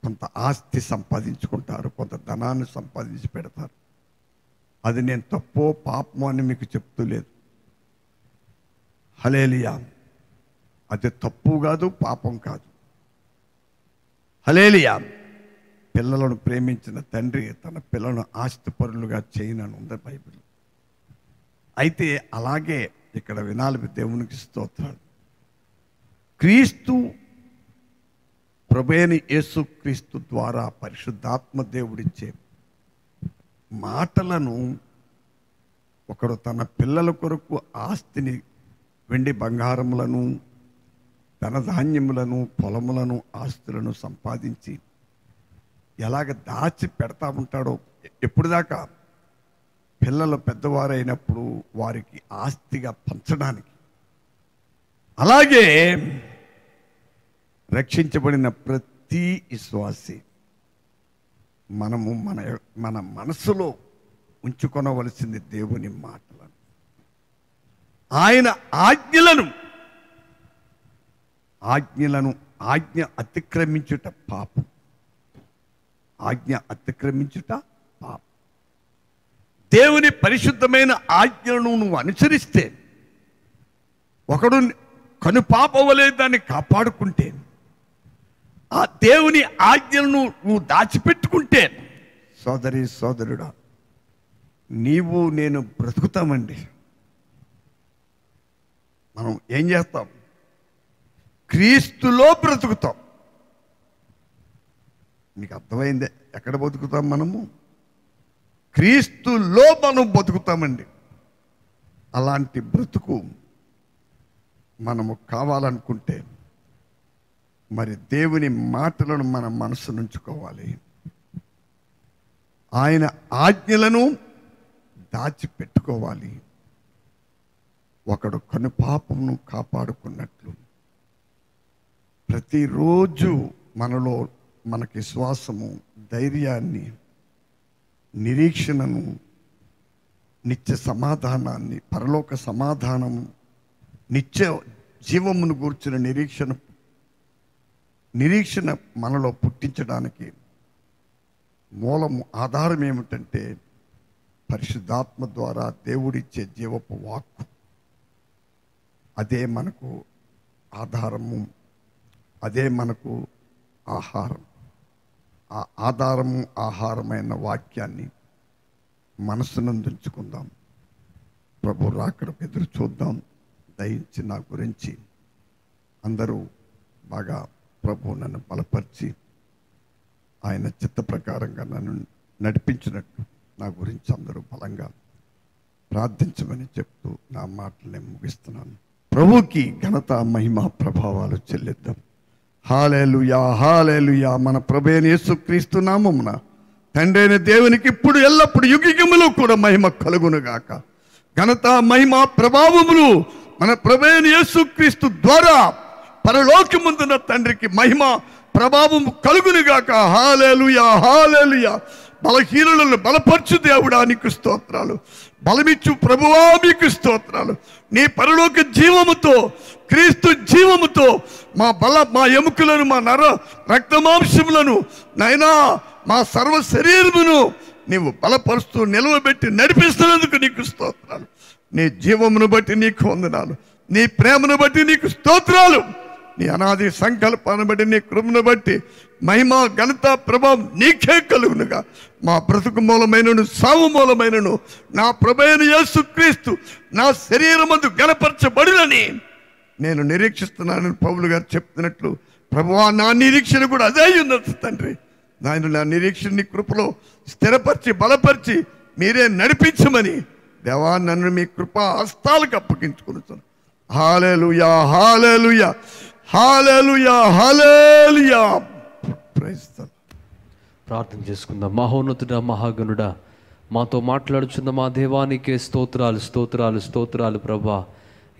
కొంత ఆస్తి సంపాదించుకుంటారు, కొంత ధనాన్ని సంపాదించి పెడతారు. అది నేను తప్పో పాపమో అని మీకు చెప్తూ లేదు. హల్లెలూయా. అది తప్పు కాదు, పాపం కాదు. హల్లెలూయా. పిల్లలను ప్రేమించిన తండ్రి తన పిల్లలను ఆస్తిపరులుగా చేయనని ఉంది బైబిల్. అయితే అలాగే ఇక్కడ వినాలి, దేవునికి స్తోత్రాలు. క్రీస్తు ప్రభువైన యేసు క్రీస్తు ద్వారా పరిశుద్ధాత్మ దేవుడిచ్చే మాటలను ఒకడు తన పిల్లల కొరకు ఆస్తిని, వెండి బంగారములను, ధనధాన్యములను, పొలములను, ఆస్తులను సంపాదించి ఎలాగ దాచి పెడతా ఉంటాడో, ఎప్పుడు దాకా పిల్లలు పెద్దవారైనప్పుడు వారికి ఆస్తిగా పంచడానికి. అలాగే రక్షించబడిన ప్రతి విశ్వాసి మనము మన మనసులో ఉంచుకొనవలసింది దేవుని మాటలను, ఆయన ఆజ్ఞ అతిక్రమించుట పాపం. ఆజ్ఞ అతిక్రమించుట పాపం. దేవుని పరిశుద్ధమైన ఆజ్ఞలను నువ్వు అనుసరిస్తే, ఒకడు కనుపాప వలె దాన్ని కాపాడుకుంటే, ఆ దేవుని ఆజ్ఞలను నువ్వు దాచిపెట్టుకుంటే, సోదరి సోదరుడా, నీవు నేను బ్రతుకుతామండి. మనం ఏం చేస్తాం? క్రీస్తులో బ్రతుకుతాం. మీకు అర్థమైందే? ఎక్కడ బతుకుతాం మనము? క్రీస్తులో మనం బతుకుతామండి. అలాంటి బ్రతుకు మనము కావాలనుకుంటే మరి దేవుని మాటలను మన మనసు నుంచుకోవాలి. ఆయన ఆజ్ఞలను దాచిపెట్టుకోవాలి. ఒకడు కనుపాపమును కాపాడుకున్నట్లు ప్రతిరోజు మనలో మనకి విశ్వాసము, ధైర్యాన్ని, నిరీక్షణను, నిత్య సమాధానాన్ని, పరలోక సమాధానము, నిత్య జీవమును గూర్చిన నిరీక్షణ మనలో పుట్టించడానికి మూలము, ఆధారం ఏమిటంటే పరిశుద్ధాత్మ ద్వారా దేవుడిచ్చే జీవపు వాక్కు. అదే మనకు ఆధారము, అదే మనకు ఆహారం. ఆ ఆధారము, ఆహారమైన వాక్యాన్ని మనసునందుంచుకుందాం. ప్రభు రాకడకు ఎదురు చూద్దాం. దయించి నా గురించి అందరూ బాగా ప్రభు నన్ను బలపరిచి ఆయన చిత్త ప్రకారంగా నన్ను నడిపించినట్టు నా గురించి అందరూ బలంగా ప్రార్థించమని చెప్తూ నా మాటలు నేను ముగిస్తున్నాను. ప్రభుకి ఘనత మహిమ ప్రభావాలు చెల్లిద్దాం. హల్లెలూయా, హల్లెలూయా. మన ప్రభువైన యేసుక్రీస్తు నామమున తండ్రి అయిన దేవునికి ఇప్పుడు ఎల్లప్పుడు యుగయుగములో కూడా మహిమ కలుగునుగాక. ఘనత మహిమ ప్రభావములు మన ప్రభువైన యేసుక్రీస్తు ద్వారా పరలోకమందున తండ్రికి మహిమ ప్రభావము కలుగునుగాక. హల్లెలూయా, హల్లెలూయా. బలహీనులను బలపరచు దేవుడా నీకు స్తోత్రాలు. బలమిచ్చు ప్రభువా మీకు స్తోత్రాలు. నీ పరలోక జీవముతో, క్రీస్తు జీవముతో మా ఎముకలను, మా నర రక్తమాంసములను, నైనా మా సర్వ శరీరమును నీవు బలపరుస్తూ నిలవబెట్టి నడిపిస్తున్నందుకు నీకు స్తోత్రాలు. నీ జీవమును బట్టి నీకు వందనాలు. నీ ప్రేమను బట్టి నీకు స్తోత్రాలు. నీ అనాది సంకల్పాన్ని బట్టి, నీ కృపను బట్టి మహిమ ఘనత ప్రభావం నీకే కలుగునుగా. మా బ్రతుకు మూలమైనను, సావు మూలమైనను నా ప్రభువైన యేసుక్రీస్తు నా శరీరమందు గణపరచబడినని నేను నిరీక్షిస్తున్నానని పౌలు గారు చెప్తున్నట్లు, ప్రభువా నా నిరీక్షణ కూడా అదే ఉన్నది తండ్రి. నాయన నా నిరీక్షణ నీ కృపలో స్థిరపరిచి బలపరిచి మీరే నడిపించమని దేవా నన్ను మీ కృపా హస్తాలకు అప్పగించుకున్నాను. Hallelujah, hallelujah, hallelujah, hallelujah. Praise the Lord. ప్రార్థన చేసుకుందాం. మహోన్నతుడా, మహాగణుడా, మాతో మాట్లాడుచున్న మా దేవానికే స్తోత్రాలు, స్తోత్రాలు, స్తోత్రాలు. ప్రభా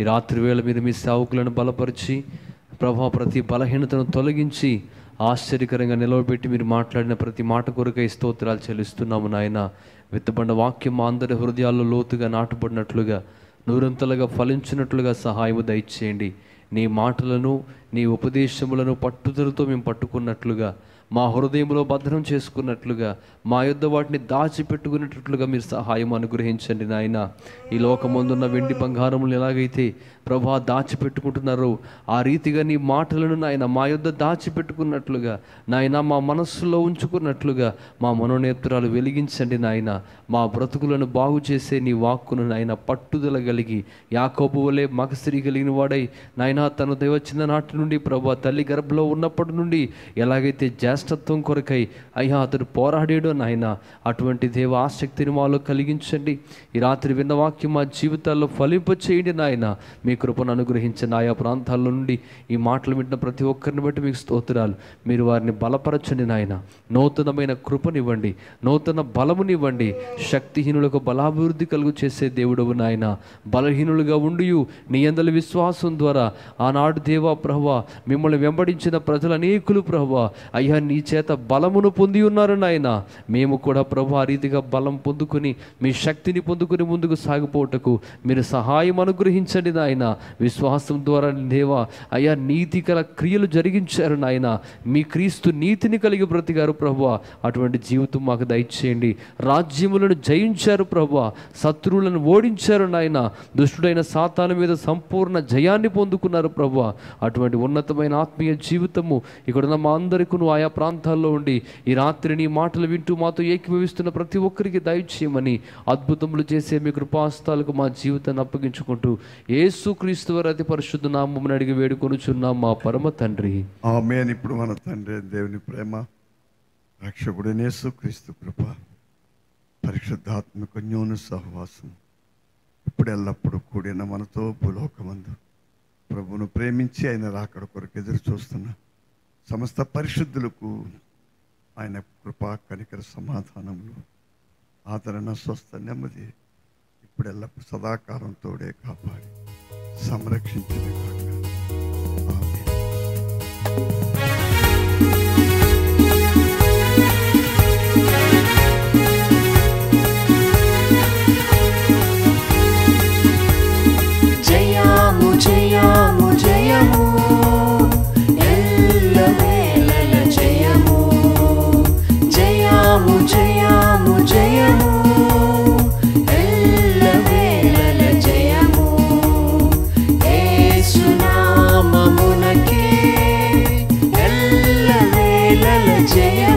ఈ రాత్రి వేళ మీరు మీ సేవకులను బలపరిచి ప్రభా ప్రతి బలహీనతను తొలగించి ఆశ్చర్యకరంగా నిలవబెట్టి మీరు మాట్లాడిన ప్రతి మాట కొరకై స్తోత్రాలు చెల్లిస్తున్నాము నాయన. విత్తబడిన వాక్యం మా అందరి హృదయాల్లో లోతుగా నాటబడినట్లుగా, నూరంతలుగా ఫలించినట్లుగా సహాయము దయచేయండి. నీ మాటలను, నీ ఉపదేశములను పట్టుదలతో మేము పట్టుకున్నట్లుగా, మా హృదయంలో భద్రం చేసుకున్నట్లుగా, మా యొద్ద వాటిని దాచిపెట్టుకునేటట్లుగా మీరు సహాయం అనుగ్రహించండి నాయన. ఈ లోకమందున్న వెండి బంగారములు ఎలాగైతే ప్రభా దాచిపెట్టుకుంటున్నారో ఆ రీతిగా నీ మాటలను నాయన మా యొద్ద దాచిపెట్టుకున్నట్లుగా నాయన, మా మనస్సులో ఉంచుకున్నట్లుగా మా మనోనేత్రాలు వెలిగించండి నాయన. మా బ్రతుకులను బాగు చేసే నీ వాక్కును నాయన పట్టుదల కలిగి, యాకోబు వలె మగసిరి కలిగిన వాడై నాయన తన దైవ చిన్ననాటి నుండి ప్రభా తల్లి గర్భంలో ఉన్నప్పటి నుండి ఎలాగైతే జ్యేష్ఠత్వం కొరకై అయ్యా అతడు పోరాడాడో నాయన, అటువంటి దేవ ఆసక్తిని మాలో కలిగించండి. ఈ రాత్రి విన్న వాక్యం మా జీవితాల్లో ఫలింపచేయండి నాయన. మీ కృపను అనుగ్రహించండి. ఆయా ప్రాంతాల నుండి ఈ మాటలు వింటున్న ప్రతి ఒక్కరిని బట్టి మీకు స్తోత్రాలు. మీరు వారిని బలపరచండి నాయన. నూతనమైన కృపనివ్వండి, నూతన బలమునివ్వండి. శక్తిహీనులకు బలాభివృద్ధి కలుగు చేసే దేవుడవు నాయన. బలహీనులుగా ఉండి నీ యందలి విశ్వాసం ద్వారా ఆనాడు దేవా ప్రభువా మిమ్మల్ని వెంబడించిన ప్రజలు అనేకులు ప్రభువా అయ్యా నీ చేత బలమును పొంది ఉన్నారు నాయన. మేము కూడా ప్రభు ఆ రీతిగా బలం పొందుకొని మీ శక్తిని పొందుకొని ముందుకు సాగిపోవటకు మీరు సహాయం అనుగ్రహించండి నాయన. విశ్వాసం ద్వారా దేవా అయ్యా నీతికల క్రియలు జరిగించారు నాయన. మీ క్రీస్తు నీతిని కలిగి బ్రతికారు ప్రభువా. అటువంటి జీవితం మాకు దయచేయండి. రాజ్యములను జయించారు ప్రభువా, శత్రువులను ఓడించారు నాయన. దుష్టుడైన సాతాను మీద సంపూర్ణ జయాన్ని పొందుకున్నారు ప్రభువా. అటువంటి ఉన్నతమైన ఆత్మీయ జీవితము ఇక్కడున్న మా అందరికీ ఆయా ప్రాంతాల్లో ఉండి ఈ రాత్రి నీ మాటలు వింటూ మాతో ఏకీభవిస్తున్న ప్రతి ఒక్కరికి దయచేయమని అద్భుతములు చేసే మీ కృపాస్తాలకు మా జీవితాన్ని అప్పగించుకుంటూ యేసుక్రీస్తు వారి అతి పరిశుద్ధ నామమున అడిగి వేడుకొనుచున్నాం మా పరమ తండ్రి, ఆమేన్. ఇప్పుడు మన తండ్రి దేవుని ప్రేమ, రక్షకుడైన యేసుక్రీస్తు కృప, పరిశుద్ధాత్మక అన్యోన్య సహవాసం ఇప్పుడు ఎల్లప్పుడూ కూడిన మనతో భూలోకమందు ప్రభువును ప్రేమించి ఆయన రాకడ కొరకు ఎదురు చూస్తున్న సమస్త పరిశుద్ధులకు ఆయన కృపా కనికర సమాధానములు, ఆదరణ, స్వస్థ, నెమ్మది ఇప్పుడు ఎల్లప్పుడు సదాకాలంతోడే కాపాడి సంరక్షించిన జయము జయము జయము ఎల్లవేళల జయము, జయము జయము జయము ఎల్లవేళల జయము. యేసు నామమునకే ఎల్లవేళల జయము.